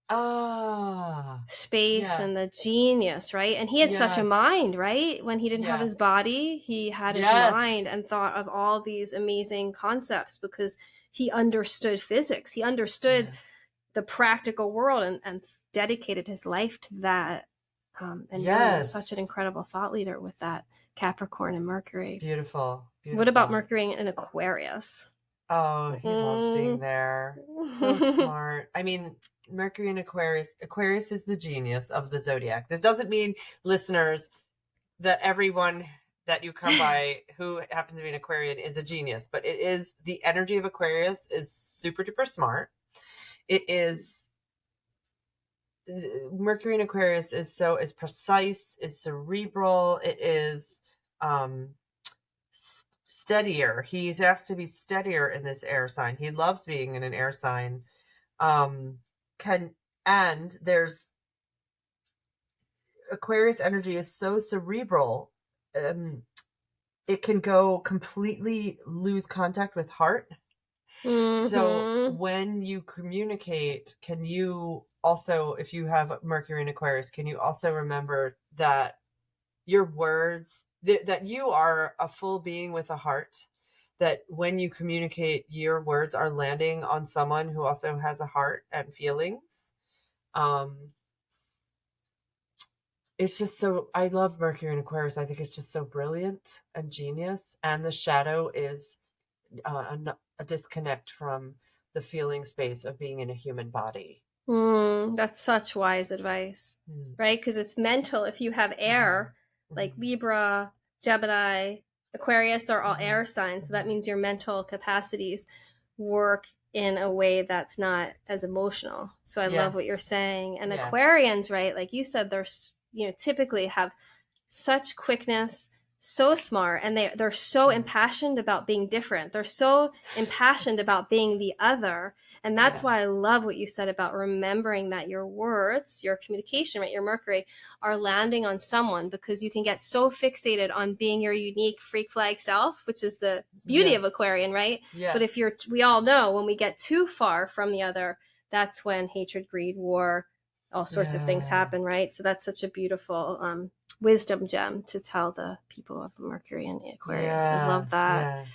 S2: Ah,
S1: Space and
S2: yes,
S1: the genius, right? And he had such a
S2: yes,
S1: mind, right? When he didn't have his
S2: yes,
S1: body, he had his mind
S2: yes.
S1: and thought of all these amazing concepts because he understood physics. He understood
S2: Yeah.
S1: the practical world, and dedicated his life to that. And really was such an
S2: Yes.
S1: incredible thought leader with that Capricorn and Mercury.
S2: Beautiful,
S1: What about
S2: beautiful.
S1: Mercury and Aquarius?
S2: Oh, he loves being
S1: Mm.
S2: there. So smart. I mean, Mercury in Aquarius. Aquarius is the genius of the zodiac. This doesn't mean, listeners, that everyone that you come by who happens to be an Aquarian is a genius, but it is the energy of Aquarius is super duper smart. It is Mercury in Aquarius is precise, is cerebral, it is steadier. He's asked to be steadier in this air sign. He loves being in an air sign. Can and there's Aquarius energy is so cerebral. It can go completely lose contact with heart. So when you communicate, can you also, if you have Mercury in Aquarius, can you also remember that your words, that you are a full being with a heart, that when you communicate, your words are landing on someone who also has a heart and feelings. It's just so, I love Mercury in Aquarius. I think it's just so brilliant and genius. And the shadow is a disconnect from the feeling space of being in a human body.
S1: That's such wise advice, right? Because it's mental. If you have air, like Libra, Gemini, Aquarius, they're all air signs. So that means your mental capacities work in a way that's not as emotional. So I love what you're saying. And Aquarians, right? Like you said, they're, typically have such quickness, so smart, and they're so impassioned about being different. They're so impassioned about being the other. And that's why I love what you said about remembering that your words, your communication, right, your Mercury, are landing on someone, because you can get so fixated on being your unique freak flag self, which is the beauty of Aquarian, right? But if we all know when we get too far from the other, that's when hatred, greed, war, all sorts of things happen, right? So that's such a beautiful wisdom gem to tell the people of Mercury and Aquarius. I love that.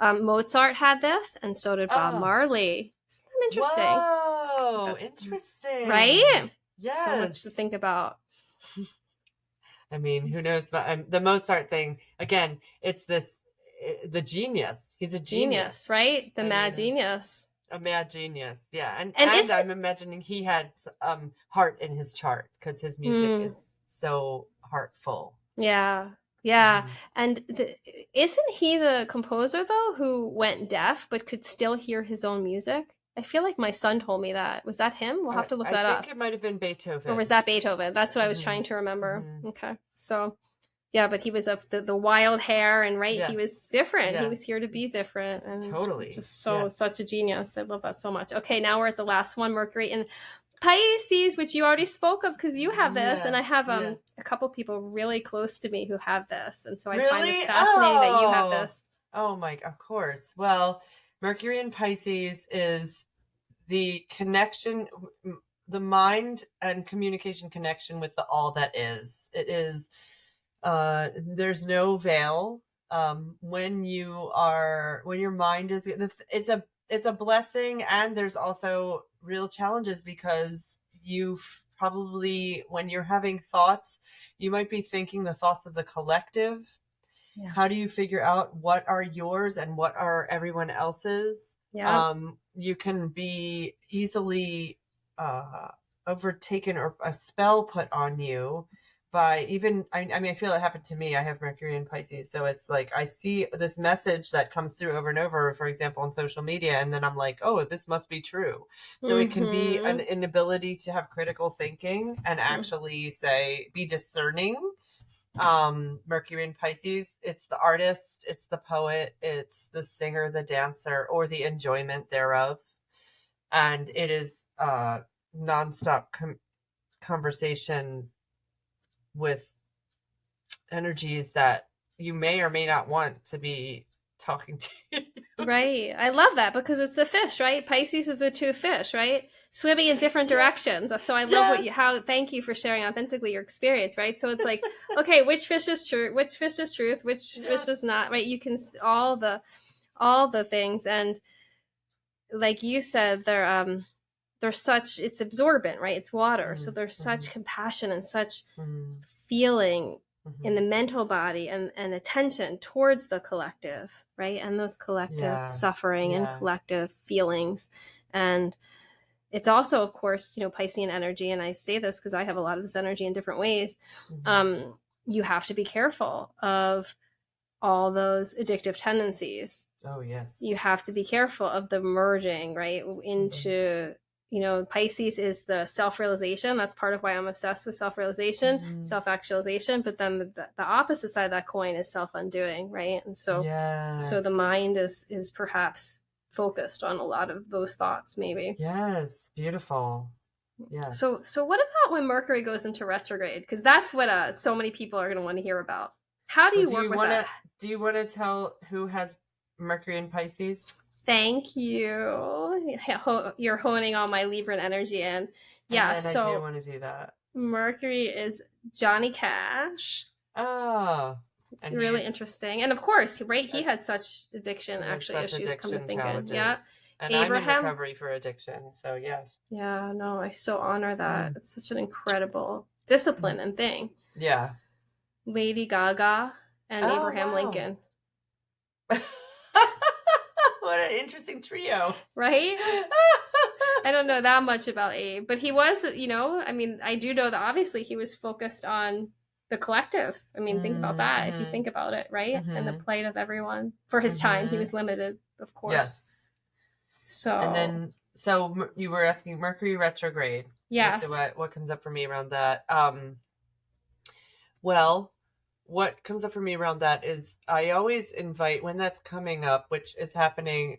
S1: Mozart had this, and so did Bob Marley. Isn't that interesting?
S2: Whoa, interesting.
S1: Right? Yes. So much to think about.
S2: I mean, who knows about the Mozart thing? Again, it's the genius. He's a genius,
S1: right? The mad genius.
S2: A mad genius, yeah. And I'm imagining he had heart in his chart, because his music is so heartful. Yeah.
S1: And isn't he the composer, though, who went deaf but could still hear his own music? I feel like my son told me that. Was that him? We'll have to look that up.
S2: I think it might have been Beethoven.
S1: Or was that Beethoven? That's what I was trying to remember. Okay. So, yeah, but he was of the wild hair, and he was different. He was here to be different. And
S2: totally.
S1: Just such a genius. I love that so much. Okay, now we're at the last one, Mercury in Pisces, which you already spoke of because you have this, and I have a couple people really close to me who have this, and so I find this fascinating that you have this.
S2: Oh my, of course. Well, Mercury in Pisces is the connection, the mind and communication connection with the all that is. It is, there's no veil. When your mind is, it's a blessing, and there's also real challenges, because you probably, when you're having thoughts, you might be thinking the thoughts of the collective. Yeah. How do you figure out what are yours and what are everyone else's? Yeah. You can be easily overtaken, or a spell put on you by even, I mean, I feel it happened to me. I have Mercury in Pisces. So it's like, I see this message that comes through over and over, for example, on social media. And then I'm like, oh, this must be true. So it can be an inability to have critical thinking and actually be discerning. Mercury in Pisces, it's the artist, it's the poet, it's the singer, the dancer, or the enjoyment thereof. And it is nonstop conversation with energies that you may or may not want to be talking to you.
S1: Right. I love that, because it's the fish, right? Pisces is the two fish, right? Swimming in different directions. So I love thank you for sharing authentically your experience, right? So it's like, okay, which fish is true? Which fish is truth? Which fish is not, right? You can, all the things. And like you said, they're such, it's absorbent, right? It's water. So there's such compassion and such feeling in the mental body, and attention towards the collective, right? And those collective suffering and collective feelings. And it's also, of course, Piscean energy. And I say this because I have a lot of this energy in different ways. You have to be careful of all those addictive tendencies.
S2: Oh, yes.
S1: You have to be careful of the merging, right, into Pisces is the self-realization. That's part of why I'm obsessed with self-realization, self-actualization. But then the opposite side of that coin is self-undoing, right? And so the
S2: Yes.
S1: mind is perhaps focused on a lot of those thoughts, maybe.
S2: Yes. Beautiful.
S1: So
S2: Yes.
S1: so what about when Mercury goes into retrograde? Because that's what so many people are going to want to hear about. How do
S2: Well,
S1: you work with that?
S2: do you want to tell who has Mercury in Pisces?
S1: Thank you. You're honing all my Libran energy in.
S2: And
S1: Yeah,
S2: then I do
S1: so
S2: want to do that.
S1: Mercury is Johnny Cash.
S2: Oh, and
S1: Really interesting. And of course, right, he
S2: uh,
S1: had such addiction
S2: he had
S1: actually
S2: such
S1: issues, come to
S2: addiction
S1: think of. Yeah.
S2: challenges. And I'm in
S1: Abraham.
S2: recovery for addiction. So, yes.
S1: Yeah, no, I so honor that.
S2: Mm.
S1: It's such an incredible discipline and thing.
S2: Yeah.
S1: Lady Gaga and
S2: Oh,
S1: Abraham
S2: wow.
S1: Lincoln.
S2: What an interesting trio.
S1: Right? I don't know that much about Abe, but he was, I mean, I do know that obviously he was focused on the collective. I mean, think about that if you
S2: Mm-hmm.
S1: think about it, right? And the
S2: Mm-hmm.
S1: plight of everyone. For his time, he
S2: Mm-hmm.
S1: was limited, of course.
S2: Yes. And
S1: So,
S2: then, so you were asking Mercury retrograde.
S1: yes.
S2: What comes up for me around that? Well, what comes up for me around that is I always invite when that's coming up, which is happening.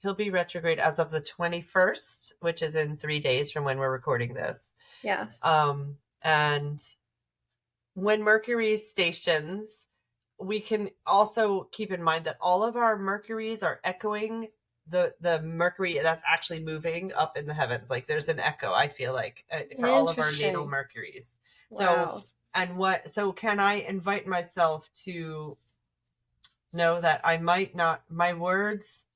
S2: He'll be retrograde as of the 21st, which is in 3 days from when we're recording this.
S1: Yes.
S2: And when Mercury stations, we can also keep in mind that all of our Mercuries are echoing the Mercury that's actually moving up in the heavens. Like there's an echo, I feel like, for all of our natal
S1: Interesting.
S2: Mercuries.
S1: Wow.
S2: So can I invite myself to know that my words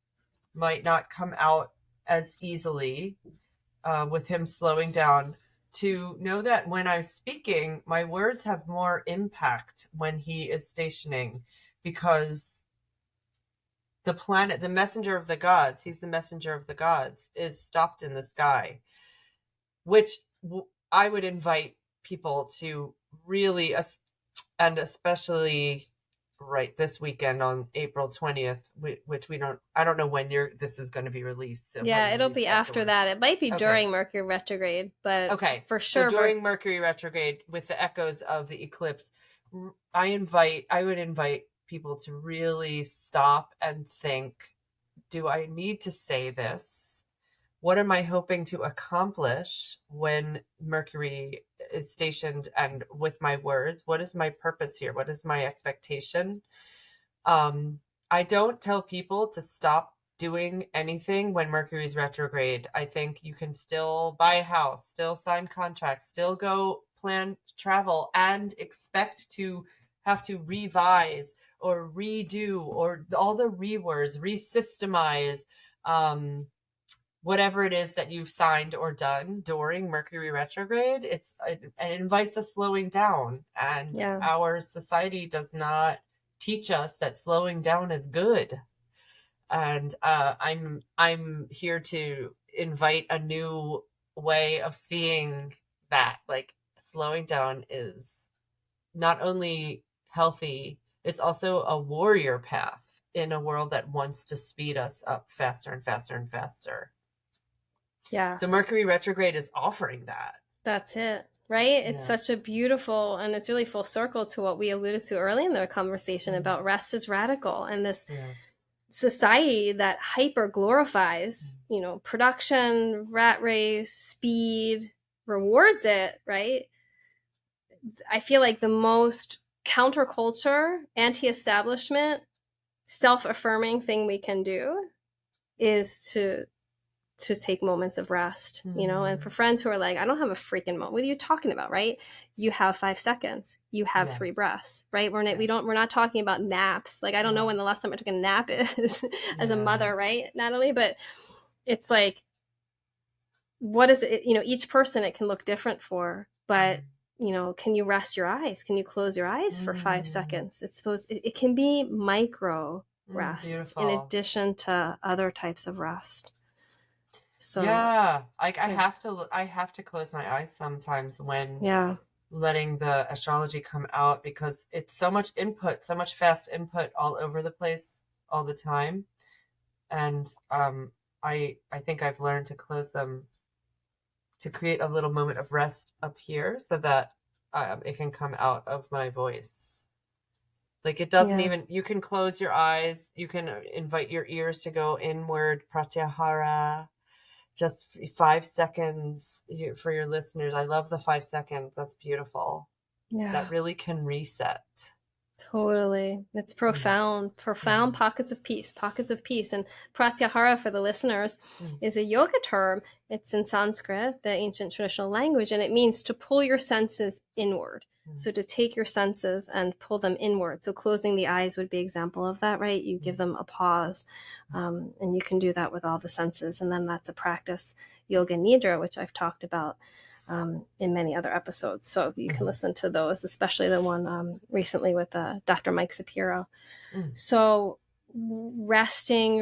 S2: might not come out as easily with him slowing down, to know that when I'm speaking, my words have more impact when he is stationing, because the planet, the messenger of the gods, he's the messenger of the gods, is stopped in the sky, which I would invite people to really, and especially right this weekend on April 20th, which I don't know when this is going to be released. So it might
S1: Yeah,
S2: be
S1: it'll
S2: released
S1: be after that.
S2: afterwards.
S1: It might be
S2: Okay.
S1: during Mercury retrograde, but
S2: Okay.
S1: for
S2: So
S1: sure.
S2: during Mercury retrograde, with the echoes of the eclipse, I would invite people to really stop and think, do I need to say this? What am I hoping to accomplish when Mercury is stationed and with my words? What is my purpose here? What is my expectation? I don't tell people to stop doing anything when Mercury's retrograde. I think you can still buy a house, still sign contracts, still go plan travel, and expect to have to revise or redo or all the rewords, resystemize, whatever it is that you've signed or done during Mercury retrograde. It invites a slowing down, and
S1: Yeah.
S2: our society does not teach us that slowing down is good. And I'm here to invite a new way of seeing that. Like, slowing down is not only healthy, it's also a warrior path in a world that wants to speed us up faster and faster and faster. So
S1: Yes.
S2: Mercury retrograde is offering that.
S1: That's it, right? It's
S2: Yeah.
S1: such a beautiful, and it's really full circle to what we alluded to early in the conversation about rest is radical and this society that hyper glorifies, production, rat race, speed, rewards it, right? I feel like the most counterculture, anti establishment, self affirming thing we can do is to take moments of rest, and for friends who are like, I don't have a freaking moment. What are you talking about? Right? You have 5 seconds. You have 3 breaths, right? We're not talking about naps. Like, I don't know when the last time I took a nap is as a mother, right, Natalie? But it's like, what is it? Each person, it can look different for, but can you rest your eyes? Can you close your eyes for 5 seconds? It's those, it can be micro rests in addition to other types of rest. So
S2: yeah, like I have to close my eyes sometimes when letting the astrology come out, because it's so much input, so much fast input all over the place all the time. And I think I've learned to close them to create a little moment of rest up here so that it can come out of my voice. Like it doesn't
S1: Yeah.
S2: even, you can close your eyes, you can invite your ears to go inward, pratyahara, just 5 seconds for your listeners. I love the 5 seconds. That's beautiful. That
S1: Yeah.
S2: really can reset.
S1: Totally. It's
S2: Mm,
S1: profound, profound
S2: mm,
S1: pockets of peace, pockets of peace. And pratyahara for the listeners
S2: mm,
S1: is a yoga term. It's in Sanskrit, the ancient traditional language, and it means to pull your senses inward.
S2: mm,
S1: So to take your senses and pull them inward. So closing the eyes would be an example of that, right? You give
S2: mm.
S1: them a pause, and you can do that with all the senses. And then that's a practice, yoga nidra, which I've talked about in many other episodes. So you can
S2: Mhm,
S1: listen to those, especially the one recently with Dr. Mike Sapiro.
S2: mm,
S1: So resting,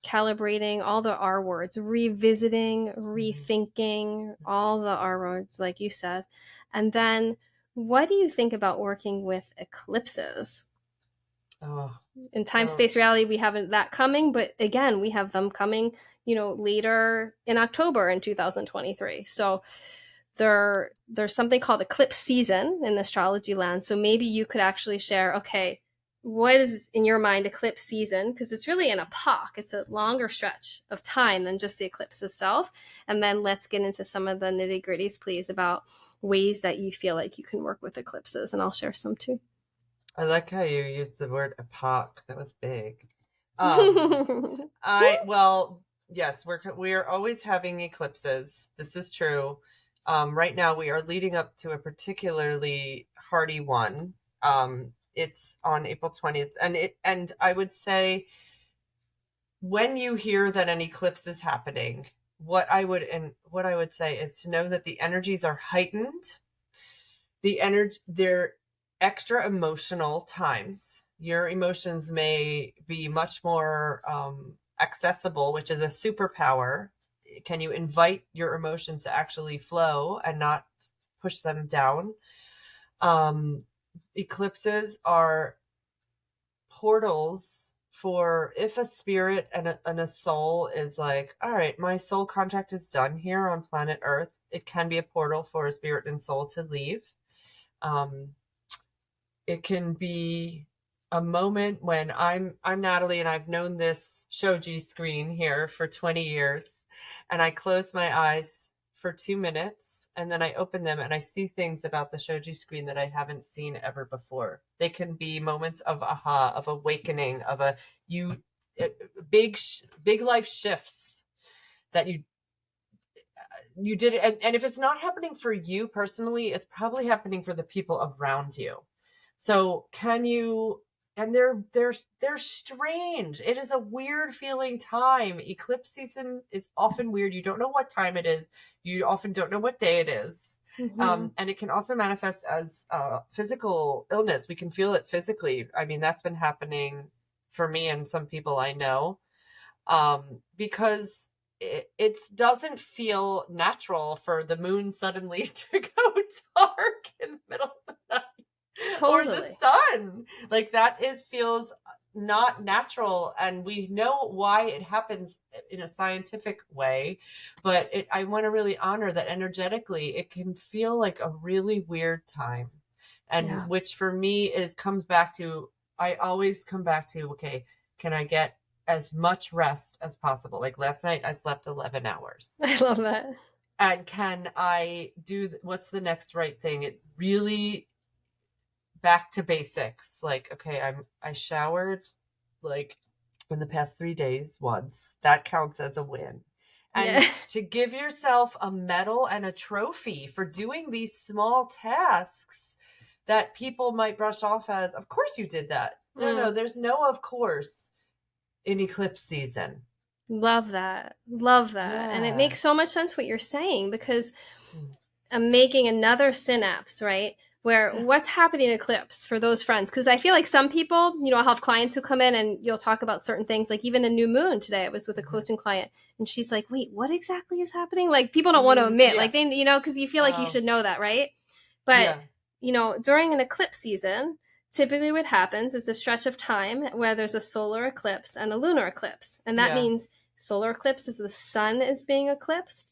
S1: recalibrating, all the R words, revisiting,
S2: mhm.
S1: rethinking, all the R words, like you said. And then what do you think about working with eclipses?
S2: Oh,
S1: In time
S2: so
S1: space reality, we haven't that coming, but again, we have them coming, later in October in 2023. So there's something called eclipse season in the astrology land. So maybe you could actually share, okay, what is in your mind eclipse season? Because it's really an epoch. It's a longer stretch of time than just the eclipse itself. And then let's get into some of the nitty gritties, please, about ways that you feel like you can work with eclipses. And I'll share some too.
S2: I like how you used the word epoch. That was big. Um, well, yes, we are always having eclipses. This is true. Right now we are leading up to a particularly hearty one. It's on April 20th, and I would say when you hear that an eclipse is happening, what I would say is to know that the energies are heightened. They're extra emotional times. Your emotions may be much more accessible, which is a superpower. Can you invite your emotions to actually flow and not push them down? um Eclipses are portals for if a spirit and a soul is like, all right, my soul contract is done here on planet Earth. It can be a portal for a spirit and soul to leave. um it can be a moment when I'm Natalie, and I've known this shoji screen here for 20 years, and I close my eyes for 2 minutes, and then I open them and I see things about the shoji screen that I haven't seen ever before. They can be moments of aha, of awakening, of a you big life shifts that you did. And if it's not happening for you personally, it's probably happening for the people around you. So can you, and they're strange. It is a weird feeling time. Eclipse season is often weird. You don't know what time it is. You often don't know what day it is.
S1: Mm-hmm.
S2: And it can also manifest as physical illness. We can feel it physically. I mean, that's been happening for me and some people I know, because it doesn't feel natural for the moon suddenly to go dark in the middle of the night, or the
S1: Totally.
S2: sun. Like that is feels not natural, and we know why it happens in a scientific way, but I want to really honor that energetically it can feel like a really weird time. And
S1: Yeah.
S2: which for me is comes back to, I always come back to, okay, can I get as much rest as possible? Like last night I slept 11 hours.
S1: I love that.
S2: And can I do what's the next right thing? It really back to basics. Like, okay, I showered like in the past 3 days once. That counts as a win.
S1: Yeah.
S2: And to give yourself a medal and a trophy for doing these small tasks that people might brush off as, of course you did that. No,
S1: Mm.
S2: there's no of course in eclipse season.
S1: Love that. Love that. And it
S2: Yeah.
S1: makes so much sense what you're saying because
S2: Mm.
S1: I'm making another synapse, right? Where what's happening in eclipse for those friends? Because I feel like some people, I'll have clients who come in and you'll talk about certain things, like even a new moon today. I was with a
S2: Mhm.
S1: coaching client and she's like, wait, what exactly is happening? Like people don't want to admit,
S2: Yeah.
S1: like they, because you feel like you
S2: Oh,
S1: should know that, right? But,
S2: yeah.
S1: during an eclipse season, typically what happens is a stretch of time where there's a solar eclipse and a lunar eclipse. And that
S2: Yeah.
S1: means solar eclipse is the sun is being eclipsed.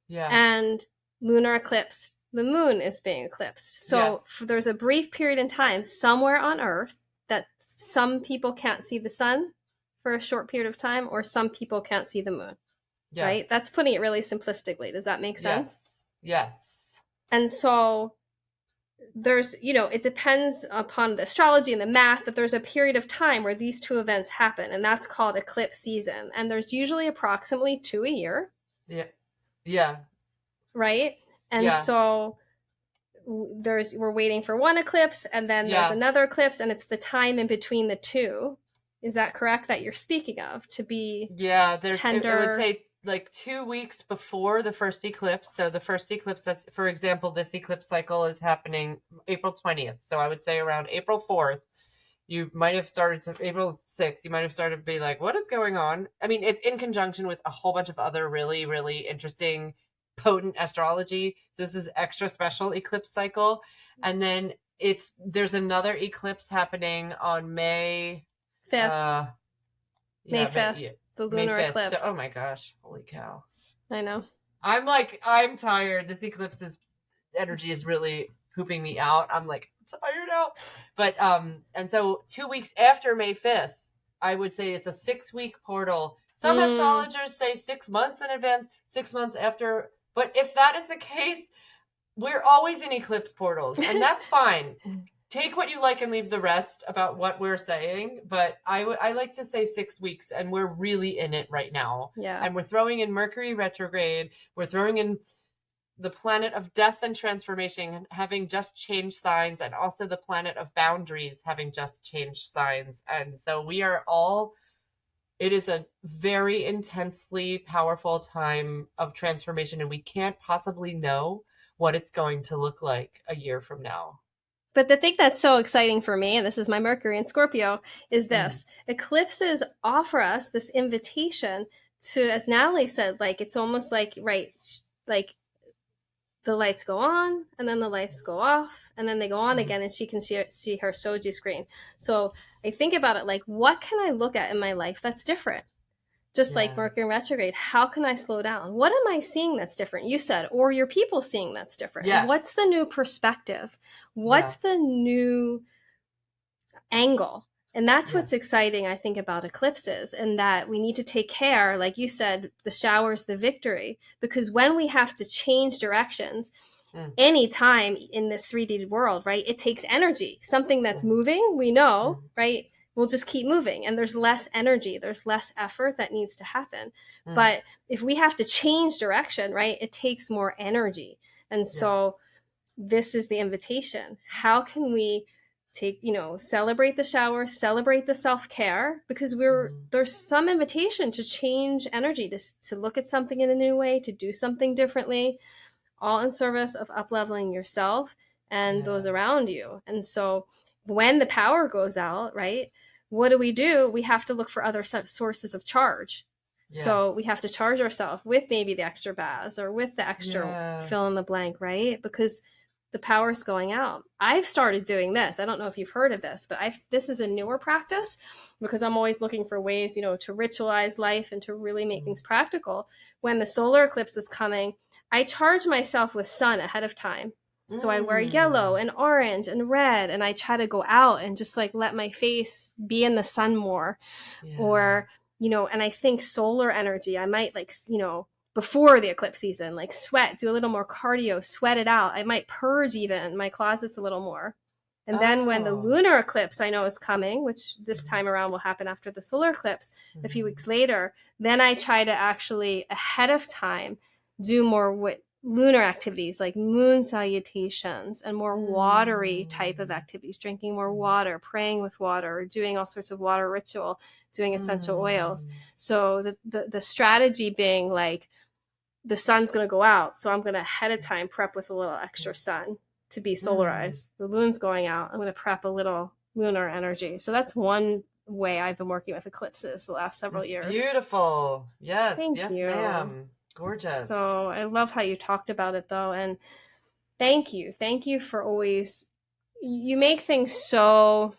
S2: Yeah.
S1: and lunar eclipse, the moon is being eclipsed. So
S2: Yes.
S1: there's a brief period in time somewhere on Earth that some people can't see the sun for a short period of time, or some people can't see the moon, right? That's
S2: Yes.
S1: putting it really simplistically. Does that make sense?
S2: Yes. Yes.
S1: And so there's, it depends upon the astrology and the math, but there's a period of time where these two events happen, and that's called eclipse season. And there's usually approximately 2 a year,
S2: Yeah. Yeah.
S1: right? And
S2: Yeah.
S1: so we're waiting for one eclipse, and then there's
S2: Yeah.
S1: another eclipse, and it's the time in between the two. Is that correct, that you're speaking of, to be
S2: Yeah. It would
S1: tender?
S2: say like 2 weeks before the first eclipse. So the first eclipse, that's, for example, this eclipse cycle is happening April 20th. So I would say around April 4th, you might have started to April 6th, you might have started to be like, what is going on? I mean, it's in conjunction with a whole bunch of other really, really interesting, potent astrology. This is extra special eclipse cycle. And then there's another eclipse happening on May
S1: 5th,
S2: uh
S1: May
S2: yeah,
S1: 5th, the
S2: May
S1: lunar
S2: 5th. So, oh
S1: eclipse.
S2: my gosh, holy cow.
S1: I know.
S2: I'm tired. This eclipse's energy is really pooping me out. I'm like tired out. But and so 2 weeks after May 5th, I would say it's a 6 week portal. Some astrologers say 6 months in advance, 6 months after. But if that is the case, we're always in eclipse portals, and that's fine. Take what you like and leave the rest about what we're saying. But I like to say 6 weeks, and we're really in it right now.
S1: Yeah.
S2: And we're throwing in Mercury retrograde. We're throwing in the planet of death and transformation having just changed signs, and also the planet of boundaries having just changed signs. And so it is a very intensely powerful time of transformation, and we can't possibly know what it's going to look like a year from now.
S1: But the thing that's so exciting for me, and this is my Mercury in Scorpio, is
S2: Mm.
S1: this: eclipses offer us this invitation to, as Natalie said, like it's almost like, right, like the lights go on and then the lights go off and then they go on
S2: Mm.
S1: again, and she can see her Soji screen. So I think about it like, what can I look at in my life that's different? Just like
S2: Yeah.
S1: Mercury retrograde, how can I slow down? What am I seeing that's different? You said, or your people seeing that's different?
S2: Yes.
S1: What's the new perspective?
S2: Yeah.
S1: What's the new angle? And that's
S2: Yeah.
S1: what's exciting, I think, about eclipses, and that we need to take care, like you said, the shower's the victory. Because when we have to change directions,
S2: Mm.
S1: anytime in this 3D world, right, it takes energy. Something that's
S2: Mm.
S1: moving, we know,
S2: Mm.
S1: right, will just keep moving, and there's less energy, there's less effort that needs to happen.
S2: Mm.
S1: But if we have to change direction, right, it takes more energy. And
S2: Yes.
S1: so this is the invitation. How can we celebrate the shower, celebrate the self-care, because
S2: Mm.
S1: there's some invitation to change energy, to look at something in a new way, to do something differently, all in service of up-leveling yourself and
S2: Yeah.
S1: those around you. And so when the power goes out, right, what do? We have to look for other sources of charge. So
S2: Yes.
S1: we have to charge ourselves with maybe the extra baths or with the extra
S2: Yeah.
S1: fill in the blank, right? Because the power's going out. I've started doing this. I don't know if you've heard of this, but this is a newer practice, because I'm always looking for ways, to ritualize life and to really make
S2: Mm.
S1: things practical. When the solar eclipse is coming, I charge myself with sun ahead of time. So I wear yellow
S2: Mm.
S1: and orange and red, and I try to go out and just like let my face be in the sun more.
S2: Yeah.
S1: Or, and I think solar energy, I might like, before the eclipse season, like sweat, do a little more cardio, sweat it out. I might purge even my closets a little more. And then when the
S2: Oh.
S1: lunar eclipse I know is coming, which this
S2: Mhm.
S1: time around will happen after the solar eclipse a few
S2: Mhm.
S1: weeks later, then I try to actually ahead of time do more with lunar activities like moon salutations and more watery type of
S2: Mm.
S1: activities, drinking more
S2: Mm.
S1: water, praying with water, doing all sorts of water ritual, doing essential oils.
S2: Mm.
S1: So the strategy being like, the sun's going to go out, so I'm going to ahead of time prep with a little extra sun to be
S2: Mm.
S1: solarized. The moon's going out, I'm going to prep a little lunar energy. So that's one way I've been working with eclipses the last several
S2: It's
S1: years.
S2: beautiful. Yes.
S1: Thank
S2: Yes,
S1: you.
S2: ma'am.
S1: So
S2: Gorgeous.
S1: I love how you talked about it, though, and thank you for always, you make things so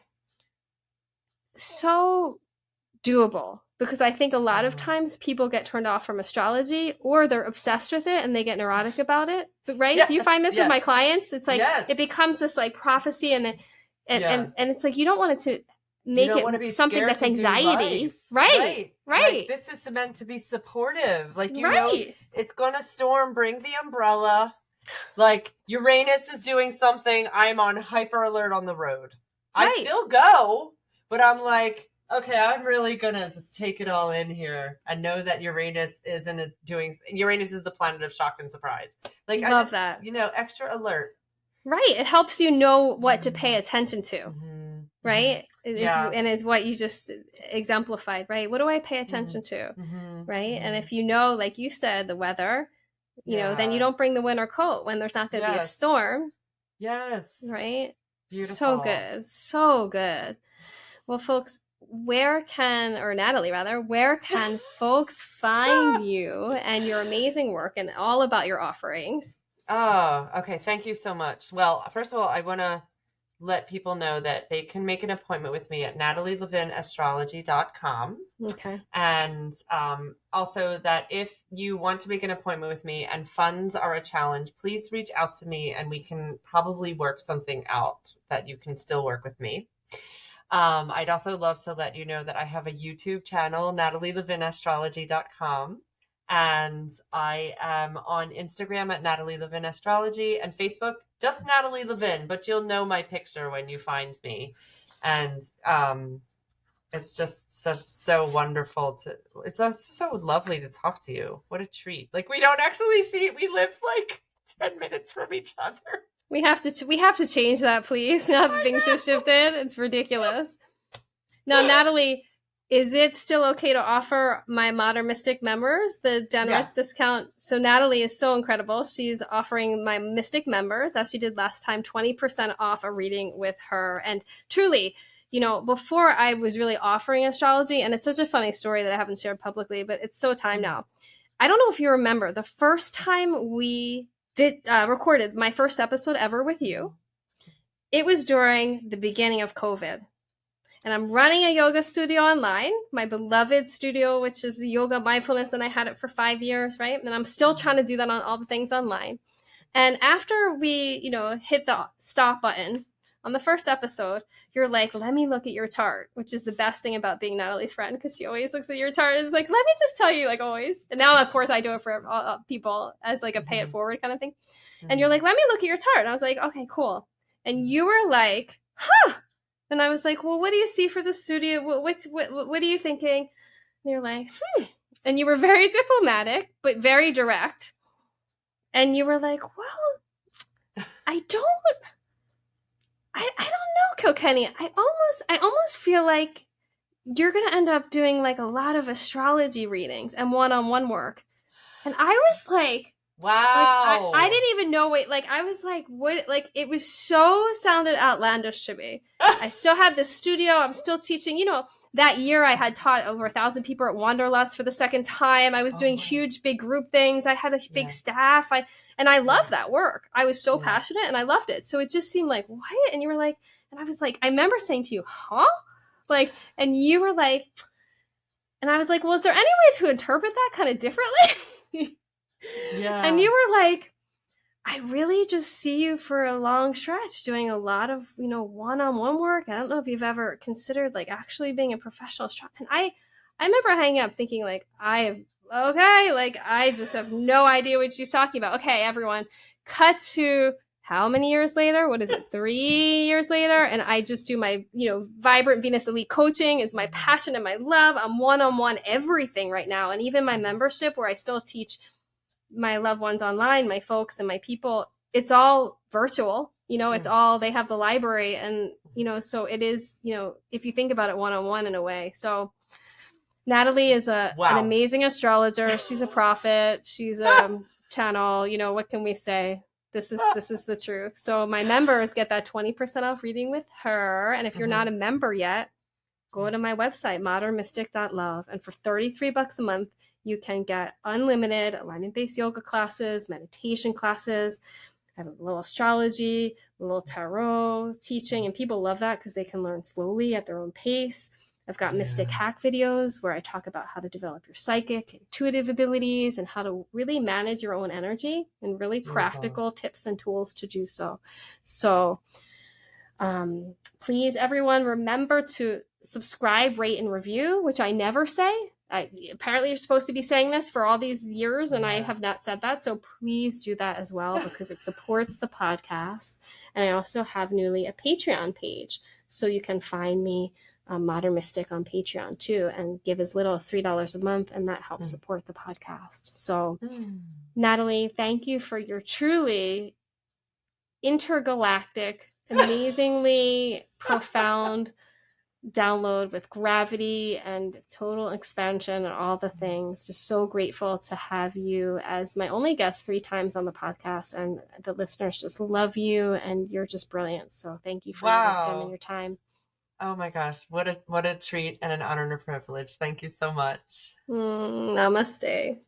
S1: doable. because I think a lot of times people get turned off from astrology, or they're obsessed with it and they get neurotic about it. But, right? Do you find this with my clients? It's like it becomes this like prophecy, and then and it's like you don't want it to
S2: You
S1: make
S2: don't want to
S1: it
S2: be
S1: something
S2: scared
S1: that's
S2: to do
S1: anxiety.
S2: life.
S1: Right.
S2: Like, this is meant to be supportive. Like, you know, it's gonna storm, bring the umbrella. Like, Uranus is doing something, I'm on hyper alert on the road. I still go, but I'm like, okay, I'm really gonna just take it all in here and know that Uranus is the planet of shock and surprise. Like,
S1: love that.
S2: You know, extra alert.
S1: Right. It helps you know what to pay attention to. Right? And is what you just exemplified, right? What do I pay attention to? Right? And if you know, like you said, the weather, you know, then you don't bring the winter coat when there's not going to be a storm.
S2: Yes.
S1: Right?
S2: Beautiful.
S1: So good. So good. Well, folks, Natalie rather, where can folks find you and your amazing work and all about your offerings?
S2: Oh, okay. Thank you so much. Well, first of all, I want to let people know that they can make an appointment with me at natalielevinastrology.com.
S1: Okay.
S2: And also that if you want to make an appointment with me and funds are a challenge, please reach out to me and we can probably work something out that you can still work with me. I'd also love to let you know that I have a YouTube channel, natalielevinastrology.com. And I am on Instagram at Natalie Levin Astrology, and Facebook, just Natalie Levin, but you'll know my picture when you find me. And it's just so wonderful it's so lovely to talk to you. What a treat. Like, we don't actually see it. We live like 10 minutes from each other.
S1: We have to change that, please. Now that things have shifted, it's ridiculous. Now, Natalie, is it still okay to offer my Modern Mystic members the generous discount? So Natalie is so incredible. She's offering my Mystic members, as she did last time, 20% off a reading with her. And truly, you know, before I was really offering astrology, and it's such a funny story that I haven't shared publicly, but it's so time now. I don't know if you remember the first time we recorded my first episode ever with you. It was during the beginning of COVID. And I'm running a yoga studio online, my beloved studio, which is yoga mindfulness, and I had it for 5 years, right? And I'm still trying to do that on all the things online. And after we, you know, hit the stop button on the first episode, you're like, let me look at your chart, which is the best thing about being Natalie's friend, because she always looks at your chart and is like, let me just tell you, like, always. And now, of course, I do it for all people as like a pay it forward kind of thing. And you're like, let me look at your chart. And I was like, okay, cool. And you were like, huh. And I was like, well, what do you see for the studio? What are you thinking? And you're like, And you were very diplomatic, but very direct. And you were like, well, I don't know, Kilkenny. I almost feel like you're going to end up doing like a lot of astrology readings and one-on-one work. And I was like,
S2: wow.
S1: Like, I didn't even know like, I was like, what? Like, it was so sounded outlandish to me. I still had this studio. I'm still teaching. You know, that year I had taught over 1,000 people at Wanderlust for the second time. I was doing huge, big group things. I had a big staff. And I loved that work. I was so passionate and I loved it. So it just seemed like, what? And you were like, and I was like, I remember saying to you, huh? Like, and you were like, and I was like, well, is there any way to interpret that kind of differently? And you were like, I really just see you for a long stretch doing a lot of, you know, one-on-one work. I don't know if you've ever considered like actually being a professional astrologer. And I remember hanging up thinking like, I just have no idea what she's talking about. Okay, everyone, cut to how many years later? What is it? 3 years later? And I just do my, you know, Vibrant Venus Elite coaching is my passion and my love. I'm one-on-one everything right now. And even my membership where I still teach my loved ones online, my folks and my people, it's all virtual, you know, it's all, they have the library and, you know, so it is, you know, if you think about it one-on-one in a way. So Natalie is an amazing astrologer. She's a prophet. She's a channel, you know, what can we say? This is the truth. So my members get that 20% off reading with her. And if you're not a member yet, go to my website, modernmystic.love. And for $33 a month, you can get unlimited alignment-based yoga classes, meditation classes. I have a little astrology, a little tarot teaching, and people love that because they can learn slowly at their own pace. I've got mystic
S2: Yeah.
S1: hack videos where I talk about how to develop your psychic, intuitive abilities, and how to really manage your own energy, and really
S2: Beautiful.
S1: practical tips and tools to do so. So please, everyone, remember to subscribe, rate, and review, which I never say. Apparently, you're supposed to be saying this for all these years, and I
S2: Yeah.
S1: have not said that. So please do that as well, because it supports the podcast. And I also have newly a Patreon page, so you can find me, Modern Mystic, on Patreon too, and give as little as $3 a month, and that helps support the podcast. So, Natalie, thank you for your truly intergalactic, amazingly profound download with gravity and total expansion and all the things. Just so grateful to have you as my only guest 3 times on the podcast, and the listeners just love you, and you're just brilliant. So thank you for your wisdom and
S2: Wow.
S1: your time.
S2: Oh my gosh, what a treat and an honor and a privilege. Thank you so much.
S1: Namaste.